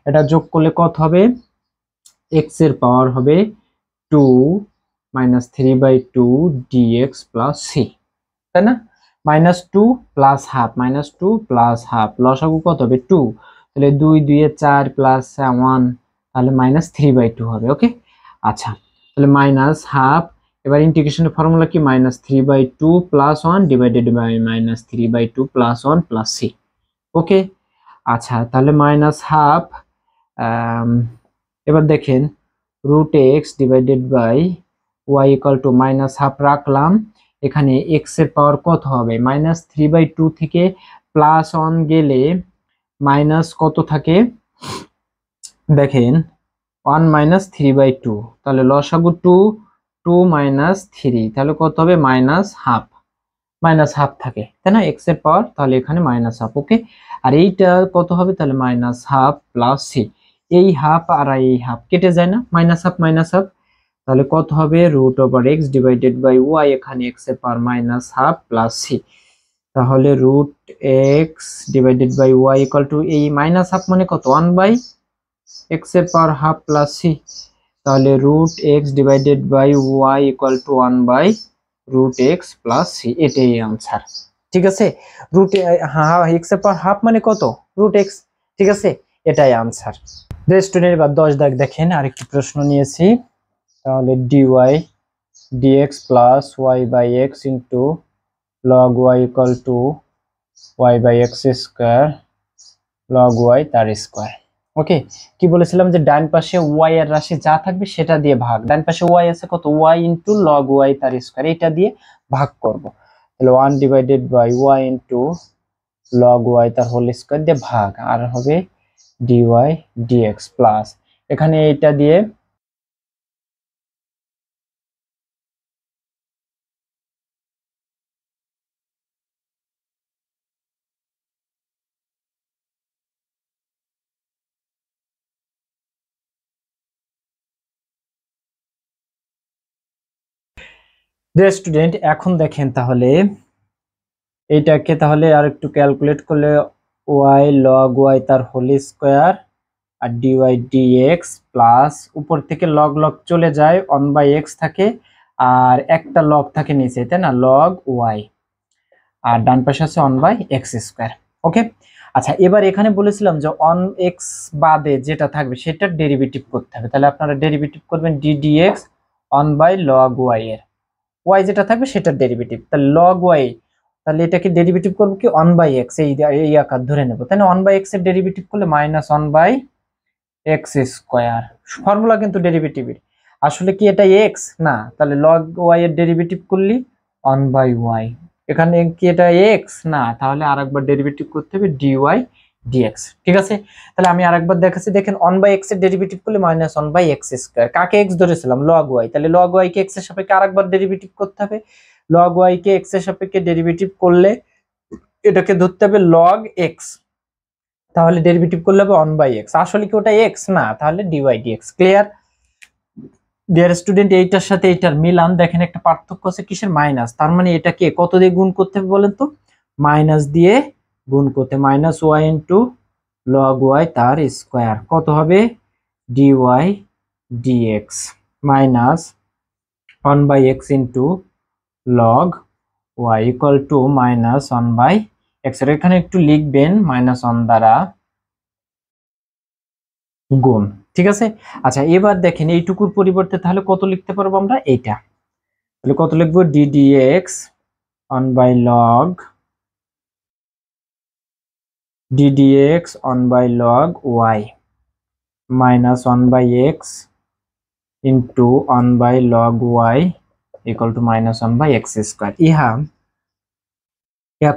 এটা যোগ করলে কত হবে, এক্স এর পাওয়ার হবে 2 -3/2 ডিএক্স প্লাস সি, তাই না? -2 প্লাস হাফ, -2 প্লাস হাফ, লসাগু কত হবে 2, তাহলে 2 2 এ 4 প্লাস 1, তাহলে -3/2 হবে। ওকে, আচ্ছা, তাহলে মাইনাস হাফ, এবার ইন্টিগ্রেশনের ফর্মুলা কি, -3/2 plus 1 divided by -3/2 plus 1 plus c. Okay, আচ্ছা, তাহলে মাইনাস হাফ, এবার দেখেন root x divided by y equal to minus half রাখলাম, এখানে এক্স এর পাওয়ার কত হবে, -3/2 থেকে প্লাস 1 গেলে মাইনাস কত থাকে, দেখেন 1 -3/2, তাহলে লসাগু 2 2 -3, তাহলে কত হবে মাইনাস হাফ থাকে, তাই না, এক্স এর পাওয়ার, তাহলে এখানে মাইনাস হাফ। ওকে, আর এইটা কত হবে, তাহলে মাইনাস হাফ প্লাস সি, এই হাফ আর এই হাফ কেটে যায় না, মাইনাস হাফ, তাহলে কত হবে root over x divided by y, এখানে এক্স এর power minus half plus c, তাহলে root x divided by y equal to, এই মাইনাস হাফ মানে কত 1/x এর পাওয়ার হাফ প্লাস সি, তাহলে root x divided by y equal to 1/√x plus c, এটাই answer. ঠিক আছে, রুট এক্স এর পাওয়ার হাফ মানে কত রুট এক্স, ঠিক আছে, এটাই আনসার। স্টুডেন্ট এবার 10 দাগ দেখেন, আরেকটি প্রশ্ন নিয়েছি, তাহলে dy dx plus y by x into log y equal to y by x square log y তার স্কোয়ার। ওকে, কি বলেছিলাম যে ডান পাশে y এর রাশি যা থাকবে সেটা দিয়ে ভাগ, ডান পাশে y আছে কত, y ইন্টু log y তার স্কোয়ার, এটা দিয়ে ভাগ করব, তাহলে 1 divided by y into log y তার হোল স্কোয়ার দিয়ে ভাগ, আর হবে dy dx প্লাস, এখানে এটা দিয়ে স্টুডেন্ট এখন দেখেন তাহলে এইটাকে তাহলে আর একটু ক্যালকুলেট করলে y log y তার হোল স্কোয়ার আর dy dx প্লাস, উপর থেকে লগ লগ চলে যায় 1/x থাকে আর একটা লগ থাকে নিচে, তাই না, log y, আর ডান পাশে আছে 1/x স্কোয়ার। ওকে, আচ্ছা, এবার এখানে বলেছিলাম যে 1x বাদে যেটা থাকবে সেটার ডেরিভেটিভ করতে হবে, তাহলে আপনারা ডেরিভেটিভ করবেন d dx 1/log y এর, y যেটা থাকবে সেটার ডেরিভেটিভ, তাহলে log y, তাহলে এটাকে ডেরিভেটিভ করব কি 1/x, এই আকার ধরে নেব, তাই না, 1/x এর ডেরিভেটিভ করলে -1/x স্কোয়ার, ফর্মুলা কিন্তু ডেরিভেটিভের, আসলে কি এটা x না, তাহলে log y এর ডেরিভেটিভ করলি 1/y, এখানে কি এটা x না, তাহলে আরেকবার ডেরিভেটিভ করতে হবে dy dx। ঠিক আছে, তাহলে আমি আরেকবার দেখাচ্ছি, দেখেন 1/x এর ডেরিভেটিভ করলে -1/x স্কয়ার, কাকে x ধরেছিলাম log y, তাহলে log y কে x এর সাপেক্ষে আরেকবার ডেরিভেটিভ করতে হবে, log y কে x এর সাপেক্ষে ডেরিভেটিভ করলে এটাকে ধরতে হবে log x, তাহলে ডেরিভেটিভ করলে হবে 1/x, আসলে কি ওটা x না, তাহলে dy dx। Clear dear student, এইটার সাথে এইটার মিলান, দেখেন একটা পার্থক্য আছে কিসের, মাইনাস, তার মানে এটাকে কত দিয়ে গুণ করতে হবে বলেন তো, মাইনাস দিয়ে গুণ করতে, -y ইন্টু log y তার স্কোয়ার, কত হবে dy dx minus 1/x into log y equal two -1/x, এর এখানে একটু লিখবেন -1 দ্বারা গুণ। ঠিক আছে, আচ্ছা, এবার দেখেন এইটুকুর পরিবর্তে তাহলে কত লিখতে পারবো আমরা, এইটা, তাহলে কত লিখবো d dx 1/log ddx 1 by log y minus 1 by x into 1 by log y equal to minus 1 by x square। ইহা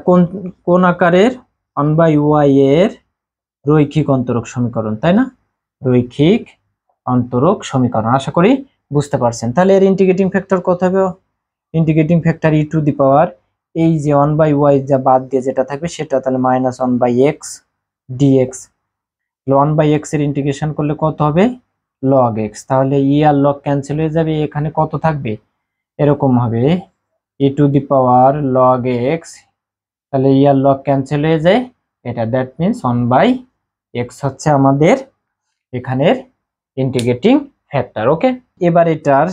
কোন কোন আকারের 1 by y এর রৈখিক অন্তরক সমীকরণ, তাই না? রৈখিক অন্তরক সমীকরণ, আশা করি বুঝতে পারছেন। তাহলে এর ইন্টিগ্রেটিং ফ্যাক্টর কত হবে? Integrating factor e to the power এই যে 1 by y যা বাদ দিয়ে যেটা থাকবে সেটা, তাহলে minus 1 by x dx। 1 by x এর ইন্টিগ্রেশন করলে কত হবে? log x। তাহলে ই আর log ক্যান্সেল হয়ে যাবে, এখানে কত থাকবে? এরকম হবে e to the power log x, তাহলে ই আর log ক্যান্সেল হয়ে যায় এটা, দ্যাট মিন্স 1 by x হচ্ছে আমাদের এখানের ইন্টিগ্রেটিং ফ্যাক্টর। ওকে, এবার এটার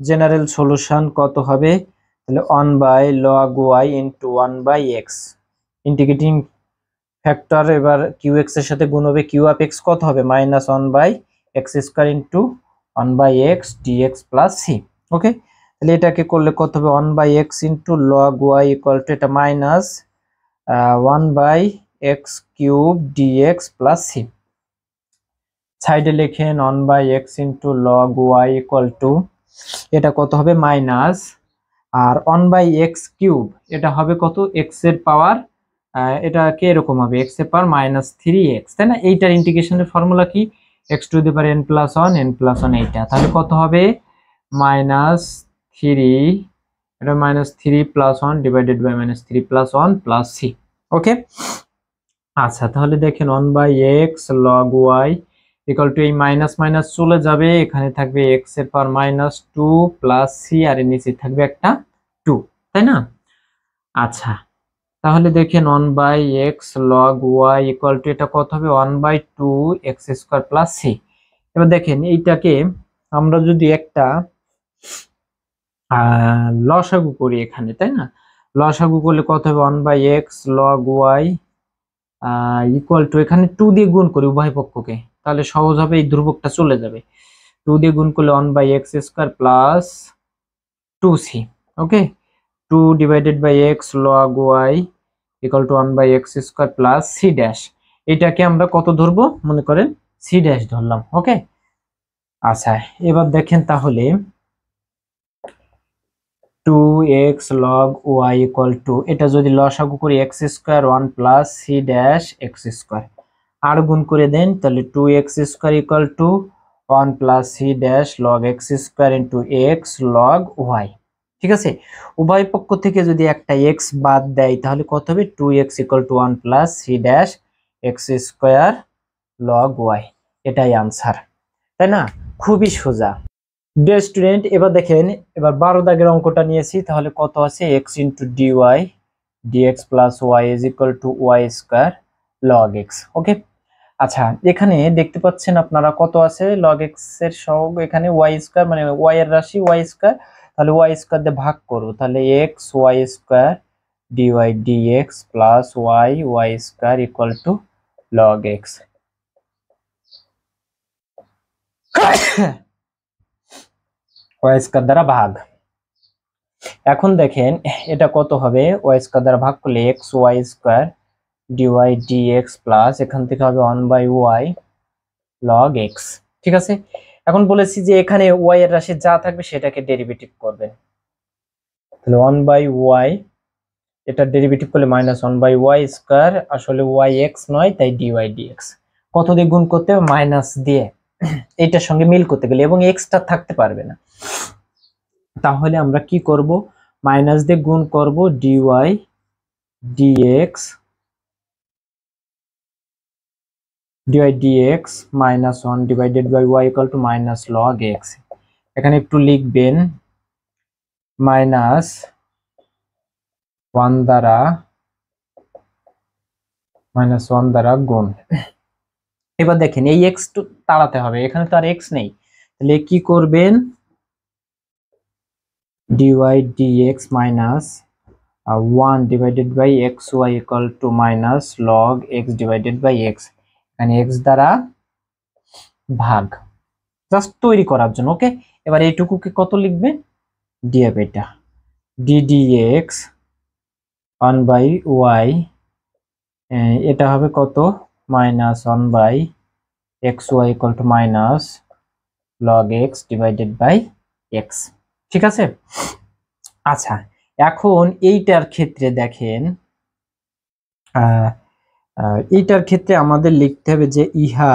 জেনারেল সলিউশন কত হবে? তাহলে 1 by log y into 1 by x integrating factor এবার qx এর সাথে গুণ হবে, q অফ x কত হবে? Minus 1 by x square into 1 by x dx plus c। Okay, তাহলে এটাকে করলে কত হবে? 1 by x into log y equal to এটা minus 1 by x cube dx plus c। সাইডে লিখেন 1 by x into log y equal to এটা কত হবে? মাইনাস, আর 1 by x কিউব এটা হবে কত? x এর পাওয়ার, এটা কে এরকম হবে x এর পাওয়ার মাইনাস 3x, তাই না? এইটার ইন্টিগ্রেশনের ফর্মুলা কি? x to the power n plus 1 এইটা, তাহলে কত হবে? মাইনাস 3, এটা minus 3 plus 1 divided by minus 3 plus 1 plus c। Okay, আচ্ছা তাহলে দেখেন 1 by x log y equal to এই মাইনাস মাইনাস চলে যাবে, এখানে থাকবে x এর পাওয়ার মাইনাস 2 প্লাস c, আর এর নিচে থাকবে একটা 2, তাই না? আচ্ছা তাহলে দেখেন 1 by x log y equal to এটা কত হবে? 1 by 2 x square plus c। এবার দেখেন এইটাকে আমরা যদি একটা লসাগু করি এখানে, তাই না? লসাগু করলে কত হবে? 1 by x log y equal to এখানে 2 দিয়ে গুণ করি উভয় পক্ষকে, তাহলে সহজ হবে, এই ধ্রুবকটা চলে যাবে। 2 দিয়ে গুণ করলে 1 by x square plus 2c। Okay, 2 divided by x log y equal to 1 by x square plus c dash. এটাকে আমরা কত ধরবো? মনে করেন c ড্যাশ ধরলাম। ওকে, আচ্ছা এবার দেখেন তাহলে 2x log y equal to এটা যদি লসাগু করি x square 1 plus c dash x square, আর গুণ করে দেন তাহলে 2x square equal to 1 plus c dash log x square into x log y। ঠিক আছে, উভয় পক্ষ থেকে যদি একটা x বাদ দেয় তাহলে কত হবে? 2x equal to 1 plus c dash x square log y। এটাই আনসার, তাই না? খুবই সোজা। ডিয়ার স্টুডেন্ট, এবার দেখেন, এবার 12 দাগের অঙ্কটা নিয়েছি, তাহলে কত আছে? x into dy dx plus y is equal to y square log x। ওকে, আচ্ছা এখানে দেখতে পাচ্ছেন আপনারা কত আছে? log x এর সহগ এখানে y স্কয়ার, মানে y এর রাশি y স্কয়ার, তাহলে y স্কয়ার দিয়ে ভাগ করব, তাহলে x y square dy dx plus y square equal two log x। y square দ্বারা ভাগ। এখন দেখেন এটা কত হবে? y স্কয়ার দ্বারা ভাগ করলে x y square dy dx plus এখান থেকে হবে 1 বাই y log x। ঠিক আছে, এখন বলেছি যে এখানে y এর রাশি যা থাকবে সেটাকে ডেরিভেটিভ করবেন, তাহলে 1 বাই y এটা ডেরিভেটিভ করলে মাইনাস 1 বাই y স্কয়ার, আসলে y x নয় তাই dy dx। কত দিয়ে গুণ করতে হবে? মাইনাস দিয়ে, এটার সঙ্গে মিল করতে গেলে, এবং এক্সট্রা থাকতে পারবে না, তাহলে আমরা কি করব? মাইনাস দিয়ে গুণ করব dy dx minus 1 divided by y equal to minus log x। এখানে একটু লিখবেন মাইনাস 1 দ্বারা গুণ। এবার দেখেন এই x তাড়াতে হবে, এখানে তো আর x নেই, তাহলে কি করবেন? dy dx minus 1 divided by xy equal to minus log x divided by x, এখানে x দ্বারা ভাগ, জাস্ট তৈরি করার জন্য। ওকে, এবার এইটুকুকে কত লিখবেন? df, এটা ddx 1 বাই y এটা হবে কত minus 1 by x y equal to minus log x divided by x. ঠিক আছে। আচ্ছা, এখন এইটার ক্ষেত্রে দেখেন, এইটার ক্ষেত্রে আমাদের লিখতে হবে যে ইহা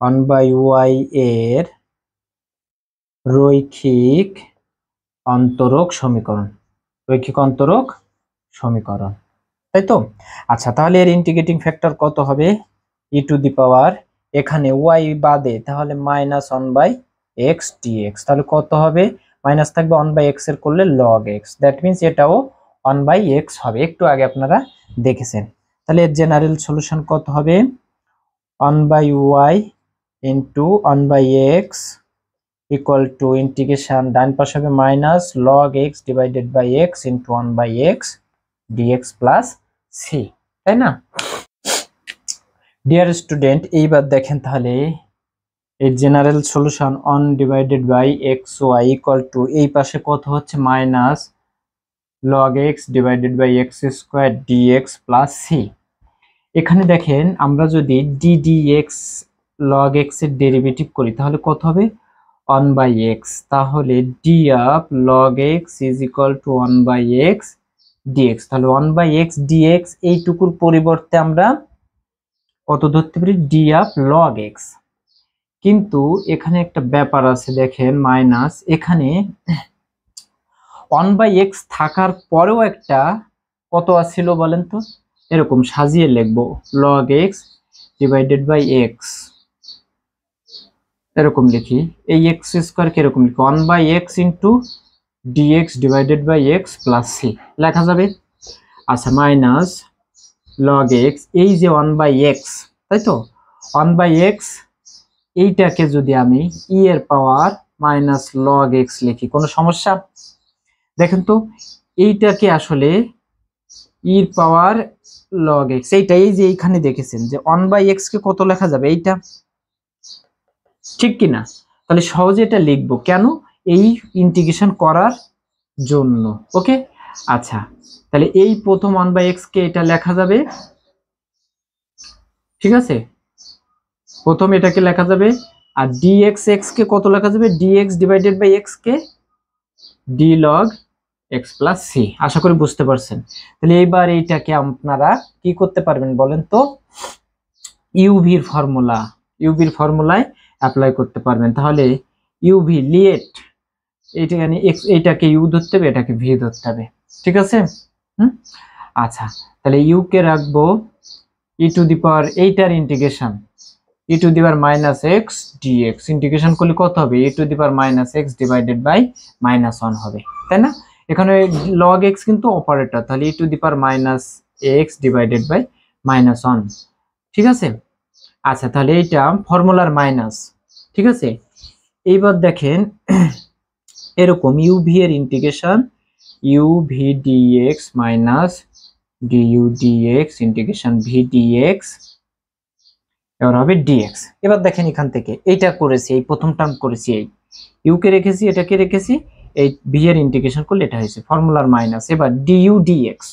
1 বাই ওয়াই এর রৈখিক অন্তরক সমীকরণ, রৈখিক অন্তরক সমীকরণ, তাই তো। আচ্ছা, তাহলে এর ইন্টিগ্রেটিং ফ্যাক্টর কত হবে ই টু দি পাওয়ার, এখানে ওয়াই বাদে তাহলে মাইনাস 1 বাই এক্স ডিএক্স, তাহলে কত হবে মাইনাস থাকবে 1 বাই এক্স এর করলে লগ এক্স, দ্যাট মিনস এটাও 1 বাই এক্স হবে, একটু আগে আপনারা দেখেছেন। তাহলে এর জেনারেল সলিউশন কত হবে 1 by y into 1 by x equal to integration ডান পাশে হবে minus log x divided by x into 1 by x dx plus c, তাই না। ডিয়ার স্টুডেন্ট, এইবার দেখেন তাহলে এই general solution 1 divided by x y equal to এই পাশে কত হচ্ছে minus log x divided by x square dx plus c. এখানে দেখেন আমরা যদি ডিডিএক্স লগ এক্স এর ডেরিভেটিভ করি তাহলে কত হবে 1 বাই এক্স, তাহলে d of log x is equal to 1 by x dx, তাহলে 1 বাই এক্স ডিএক্স এইটুকুর পরিবর্তে আমরা কত ধরতে পারি ডি অফ লগ এক্স। কিন্তু এখানে একটা ব্যাপার আছে দেখেন মাইনাস, এখানে 1 বাই এক্স থাকার পরেও একটা কত আছিল বলেন তো, এরকম সাজিয়ে লিখবো log x divided by x, এরকম লিখি। এই এক্স স্কোয়ার কে এরকম লিখি 1 by x into dx divided by x plus c লেখা যাবে। আচ্ছা, মাইনাস লগ এক্স, এই যে 1 বাই এক্স, তাই তো 1 বাই এক্স এইটাকে যদি আমি ই এর পাওয়ার মাইনাস লগ এক্স লিখি কোনো সমস্যা? দেখেন তো এইটাকে আসলে ইর পাওয়ার লগ এক্স, এইটা এই যে এইখানে দেখেছেন যে 1 বাই এক্স কে কত লেখা যাবে এইটা, ঠিক কিনা? তাহলে সহজে এটা লিখবো কেন, এই ইন্টিগ্রেশন করার জন্য। ওকে, আচ্ছা, তাহলে এই প্রথম 1 বাই এক্স কে এটা লেখা যাবে, ঠিক আছে, প্রথম এটাকে লেখা যাবে। আর ডিএক্স এক্স কে কত লেখা যাবে ডিএক্স ডিভাইডেড বাই এক্স কে d log x plus c. আশা করি বুঝতে পারছেন। তাহলে এইবার এইটাকে আপনারা কি করতে পারবেন বলেন তো, ইউভির ফর্মুলায় অ্যাপ্লাই করতে পারবেন। তাহলে ইউভি লিয়েট এইটাকে এক্স, এইটাকে ইউ ধরতে হবে, এটাকে ভি ধরতে হবে, ঠিক আছে। আচ্ছা, তাহলে ইউ কে রাখবো ই টু দি পাওয়ার এইটার integration e to the power minus x dx, integration করলে কত হবে e to the power minus x divided by minus 1 হবে, তাই না। এখানে লগ এক্স কিন্তু অপারেটর, তাহলে e to the power minus x divided by minus 1, ঠিক আছে। আচ্ছা, তাহলে এইটা ফর্মুলার মাইনাস, ঠিক আছে। এইবার দেখেন এরকম ইউভি এর integration uv dx minus du dx integration v dx, এবার হবে ডিএক্স। এবার দেখেন এখান থেকে এইটা করেছি, এই প্রথম টার্ম করেছি, এই ইউ কে রেখেছি, এটাকে রেখেছি, এই ভি এর ইন্টিগ্রেশন করলে এটা হয়েছে ফর্মুলার মাইনাস। এবার ডিইউ ডিএক্স,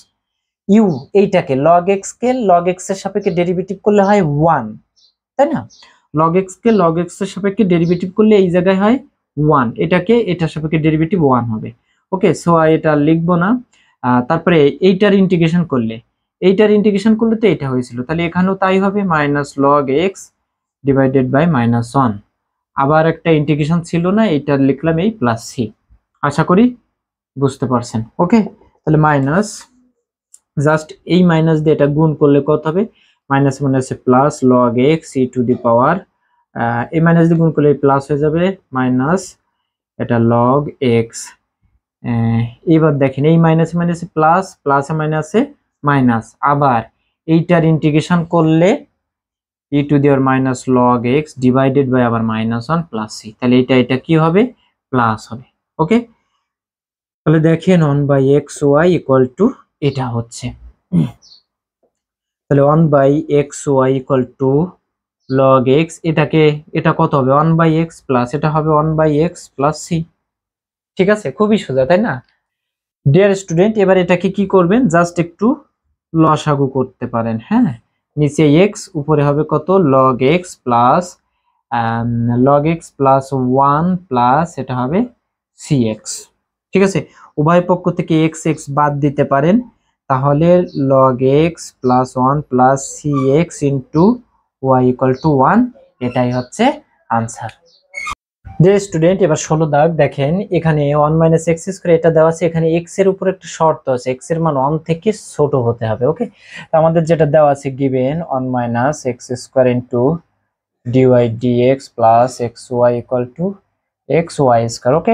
ইউ এইটাকে লগ এক্স কে লগ এক্স এর সাপেক্ষে ডেরিভেটিভ করলে হয় 1, তাই না। লগ এক্স কে লগ এক্স এর সাপেক্ষে ডেরিভেটিভ করলে এই জায়গায় হয় 1, এটাকে এটার সাপেক্ষে ডেরিভেটিভ 1 হবে। ওকে, সো এটা লিখবো না। তারপরে এইটার ইন্টিগ্রেশন করলে তো এটা হয়েছিল, তাহলে এখানেও তাই হবে minus log x divided by minus 1, আবার একটা ইন্টিগ্রেশন ছিল না, এইটা লিখলাম এই প্লাস সি। আশা করি বুঝতে পারছেন। ওকে, তাহলে মাইনাস, জাস্ট এই মাইনাস দিয়ে এটা গুণ করলে কত হবে মাইনাস মাইনাসে plus log x e to the power, এই মাইনাস দিয়ে গুণ করলে প্লাস হয়ে যাবে মাইনাস এটা লগ এক্স। এবার দেখেন এই মাইনাসে মাইনাসে প্লাস, প্লাসে মাইনাসে মাইনাস, আবার এইটার ইন্টিগ্রেশন করলে e to the power minus log x divided by আবার মাইনাস 1 প্লাস সি, তাহলে এটা কি হবে প্লাস হবে। ওকে, তাহলে দেখেন 1 by x y equal to এটা হচ্ছে, তাহলে 1 by x y equal to log x, এটাকে এটা কত হবে 1 বাই এক্স প্লাস এটা হবে 1 বাই এক্স প্লাস সি, ঠিক আছে, খুবই সোজা তাই না। ডিয়ার স্টুডেন্ট, এবার এটাকে কি করবেন জাস্ট একটু লসাগু করতে পারেন। হ্যাঁ, নিচে এক্স, উপরে হবে কত log x plus one plus এটা হবে সি এক্স। ঠিক আছে, উভয় পক্ষ থেকে এক্স এক্স বাদ দিতে পারেন, তাহলে log x plus one plus c x into y equal to one, এটাই হচ্ছে আনসার। যে স্টুডেন্ট এবার 16 দাগ দেখেন, এখানে 1 মাইনাস এক্স স্কোয়ার এটা দেওয়া আছে, এখানে এক্স এর উপর একটা শর্ত আছে, এক্স এর মান 1 থেকে ছোট হতে হবে। ওকে, তো আমাদের যেটা দেওয়া আছে given 1 minus x square into dy dx plus x y equal to x y square. Okay,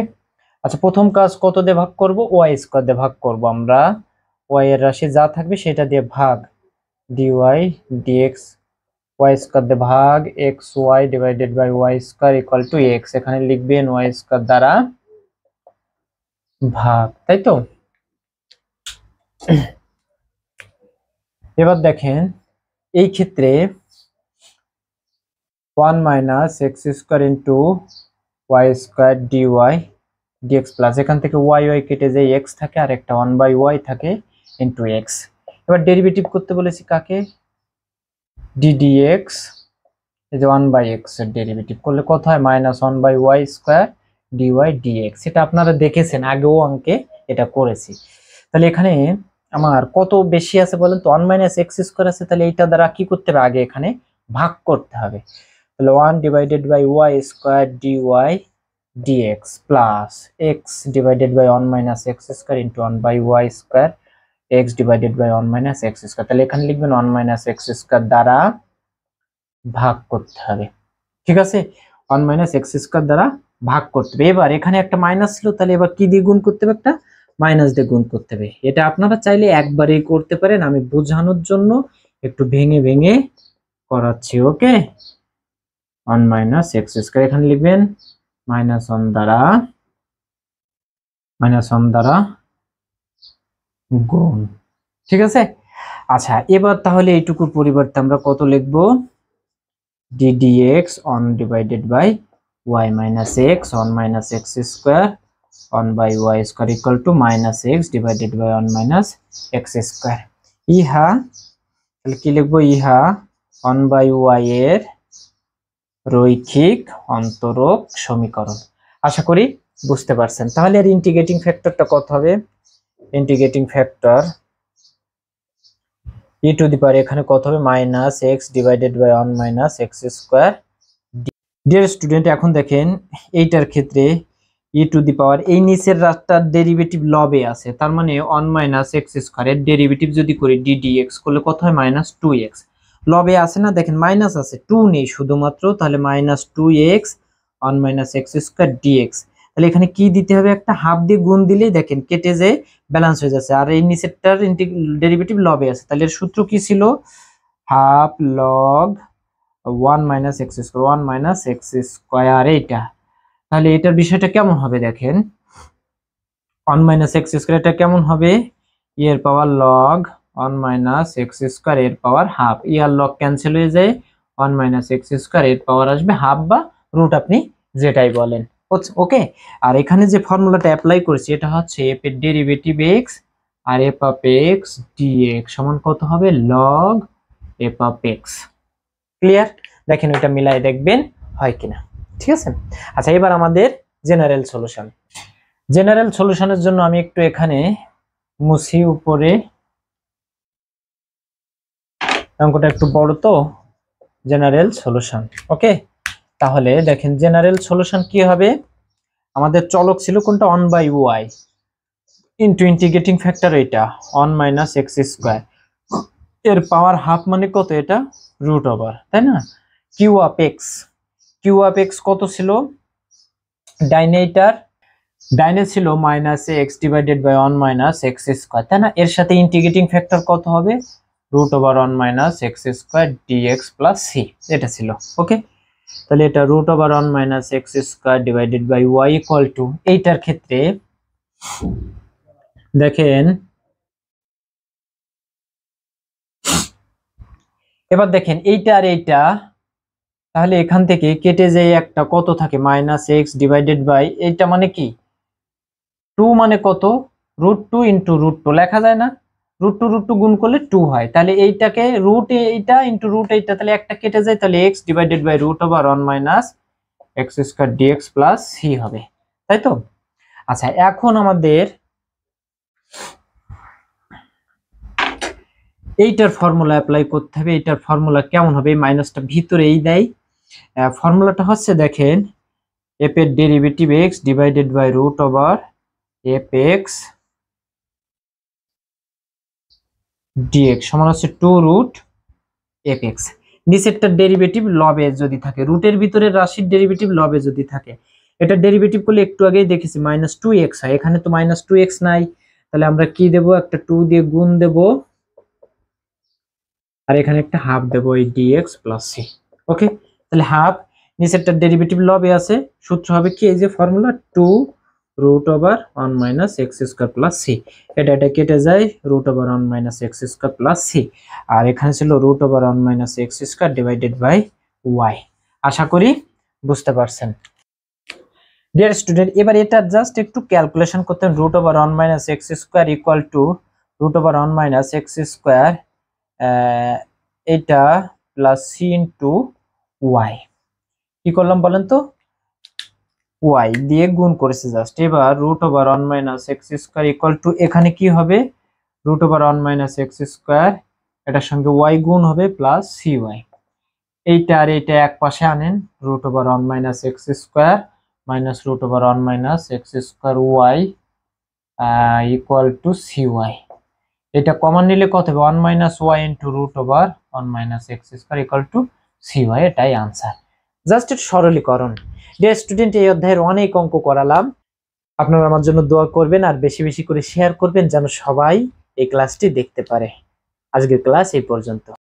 আচ্ছা প্রথম কাজ কত দিয়ে ভাগ করব, ওয়াই স্কোয়ার দিয়ে ভাগ করব আমরা, ওয়াই এর রাশি যা থাকবে সেটা দিয়ে ভাগ, ডিওয়াই ডিএক্স ওয়াই স্কোয়ার দিয়ে ভাগ x y divided by y square equal to x, এখানে লিখবেন ওয়াই স্কোয়ার দ্বারা ভাগ, তাই তো। এবার দেখেন এই ক্ষেত্রে 1 minus x square into y square dy dx plus, এখান থেকে ওয়াই ওয়াই কেটে যায় এক্স থাকে আর একটা 1 বাই ওয়াই থাকে ইন্টু এক্স। এবার ডেরিভেটিভ করতে বলেছি কাকে, ডিডিএক্স, এই যে 1 বাই এক্স এর ডেরিভেটিভ করলে কত হয়, minus 1 by y square dy dx. এটা আপনারা দেখেছেন আগেও অঙ্কে এটা করেছি। তাহলে এখানে আমার কত বেশি আছে বলেন তো, 1 মাইনাস এক্স স্কোয়ার আছে, তাহলে এইটা দ্বারা কি করতে হবে, আগে এখানে ভাগ করতে হবে। তাহলে 1 divided by y square dy dx plus x divided by 1 minus x square into 1 by y square x divided by 1 minus x square. তাহলে এখানে লিখবেন 1 মাইনাস এক্স স্কোয়ার দ্বারা ভাগ করতে হবে। ঠিক আছে, 1 মাইনাস এক্স স্কোয়ার দ্বারা ভাগ করতে হবে। এবার এখানে একটা মাইনাস ছিল, তাহলে এবার কি দিয়ে গুণ করতে হবে, একটা মাইনাস দিয়ে গুণ করতে হবে। এটা আপনারা চাইলে একবারেই করতে পারেন, আমি বোঝানোর জন্য একটু ভেঙে ভেঙে করাচ্ছি। ওকে, 1 মাইনাস এক্স স্কোয়ার এখানে লিখবেন মাইনাস 1 দ্বারা গুণ। ঠিক আছে, আচ্ছা এবার তাহলে এইটুকুর পরিবর্তে আমরা কত লিখবো, ddx 1 divided by y minus x 1 minus x square 1 by y square equal to minus x divided by 1 minus x square। ইহা তাহলে কি লিখবো, ইহা 1 by y এর রৈখিক অন্তরক সমীকরণ। আশা করি বুঝতে পারছেন। তাহলে এর ইন্টিগ্রেটিং ফ্যাক্টরটা কত হবে, integrating factor e to the power এখানে কত হবে, minus x divided by 1 minus x square. Dear student এখন দেখেন এইটার ক্ষেত্রে e টু দি পাওয়ার এই নিচের রাস্তার ডেরিভেটিভ লবে আছে, তার মানে 1 মাইনাস এক্স স্কোয়ার এর ডেরিভেটিভ যদি করি ddx করলে কত হয়, মাইনাস 2x। লবে আছে না, দেখেন মাইনাস আছে, 2 নেই শুধুমাত্র, তাহলে minus 2x 1 minus x square dx। তাহলে এখানে কি দিতে হবে, একটা হাফ দিয়ে গুণ দিলেই দেখেন কেটে যায় ব্যালেন্স হয়ে যাচ্ছে, আর এই নিচেরটার ডেরিভেটিভ লবে আছে, তাহলে এর সূত্র কি ছিল, half log 1 minus x square 1 minus x square এইটা। তাহলে এটার বিষয়টা কেমন হবে দেখেন, 1 মাইনাস এক্স স্কোয়ার এটা কেমন হবে, এর পাওয়ার লগ 1 মাইনাস এক্স স্কোয়ার এর পাওয়ার হাফ, ইয়ার লগ ক্যান্সেল হয়ে যায়, 1 মাইনাস এক্স স্কোয়ার এর পাওয়ার আসবে হাফ বা রুট, আপনি যেটাই বলেন। ওকে, আর এখানে যে ফর্মুলাটা অ্যাপ্লাই করেছি এটা হচ্ছে এফ এর ডেরিভেটিভ এক্স আর এফ অফ এক্স ডিএক্স সমান কত হবে, log f of x. Clear, দেখেন ওইটা মিলাই দেখবেন হয় কিনা। ঠিক আছে, আচ্ছা এবার আমাদের জেনারেল সলিউশন। জেনারেল সলিউশনের জন্য আমি একটু এখানে মুছি, উপরে অঙ্কটা একটু বড় তো, জেনারেল সলিউশন। ওকে, তাহলে দেখেন জেনারেল সলিউশন কি হবে, আমাদের চলক ছিল কোনটা, 1 by y into integrating factor এটা 1 মাইনাস এক্স স্কোয়ার, এর পাওয়ার হাফ মানে কত, এটা রুট ওভার, তাই না, কিউ অফ এক্স কত ছিল, ডাইনে ছিল minus x divided by 1 minus x square, তাই না, এর সাথে ইন্টিগ্রেটিং ফ্যাক্টর কত হবে, root over 1 minus x square dx plus c, এটা ছিল। ওকে, তাহলে এটা root over 1 minus x square divided by y equal to, এইটার ক্ষেত্রে দেখেন এবার দেখেন এইটা আর এইটা, তাহলে এখান থেকে কেটে যায় একটা কত থাকে, মাইনাস এক্স ডিভাইডেড বাই এইটা মানে কি 2 মানে কত, √2 ইন্টু √2 লেখা যায় না, রুট টু গুণ করলে 2 হয়, তাহলে এইটাকে রুট এইটা ইন্টু রুট এইটা, তাহলে একটা কেটে যায়, তাহলে x divided by root over 1 minus x square dx plus c হবে, তাই তো? আচ্ছা, এখন আমাদের এইটার ফর্মুলা অ্যাপ্লাই করতে হবে। এইটার ফর্মুলা কেমন হবে? মাইনাসটা ভিতরেই দেয়। ফর্মুলাটা হচ্ছে দেখেন, এফ এর derivative x divided by root over f x dx সমান হচ্ছে 2 রুট এফ এক্স। নিচেরটার ডেরিভেটিভ লবে যদি থাকে, রুটের ভিতরে রাশির ডেরিভেটিভ লবে যদি থাকে, এটা ডেরিভেটিভ করলে একটু আগেই দেখেছি মাইনাস 2x হয়, এখানে তো মাইনাস 2x নাই, তাহলে আমরা কি দেব? একটা 2 দিয়ে গুণ দেব, আর এখানে একটা হাফ দেবো, এই ডিএক্স প্লাস সি। ওকে, তাহলে হাফ, নিচেরটার ডেরিভেটিভ লবে আছে, সূত্র হবে কি? এই যে formula 2 root over 1 minus x square plus c, এটা কেটে যায়, root over 1 minus x square plus c, আর এখানে ছিল root over 1 minus x square divided by y. আশা করি বুঝতে পারছেন। ডিয়ার স্টুডেন্ট, এবার এটা জাস্ট একটু ক্যালকুলেশন করতে হবে। Root over 1 minus x square equal to root over 1 minus x square এটা প্লাস সি ইন্টু ওয়াই। কি করলাম বলেন তো? ওয়াই দিয়ে গুণ করেছে জাস্ট। এবার root over 1 minus x square equal to, এখানে কি হবে? Root over 1 minus x square, এটার সঙ্গে ওয়াই গুণ হবে প্লাস সি ওয়াই। এইটা আর এইটা এক পাশে আনেন, root over 1 minus x square minus root over 1 minus x square y equal to c y. এটা কমন নিলে কত হবে? 1 minus y into root over 1 minus x square equal to c y, এটাই আনসার। জাস্ট এর সরলীকরণ। Dear student, এই অধ্যায়ের অনেক অঙ্ক করালাম, আপনারা আমার জন্য দোয়া করবেন আর বেশি বেশি করে শেয়ার করবেন যেন সবাই এই ক্লাসটি দেখতে পারে। আজকের ক্লাস এই পর্যন্ত।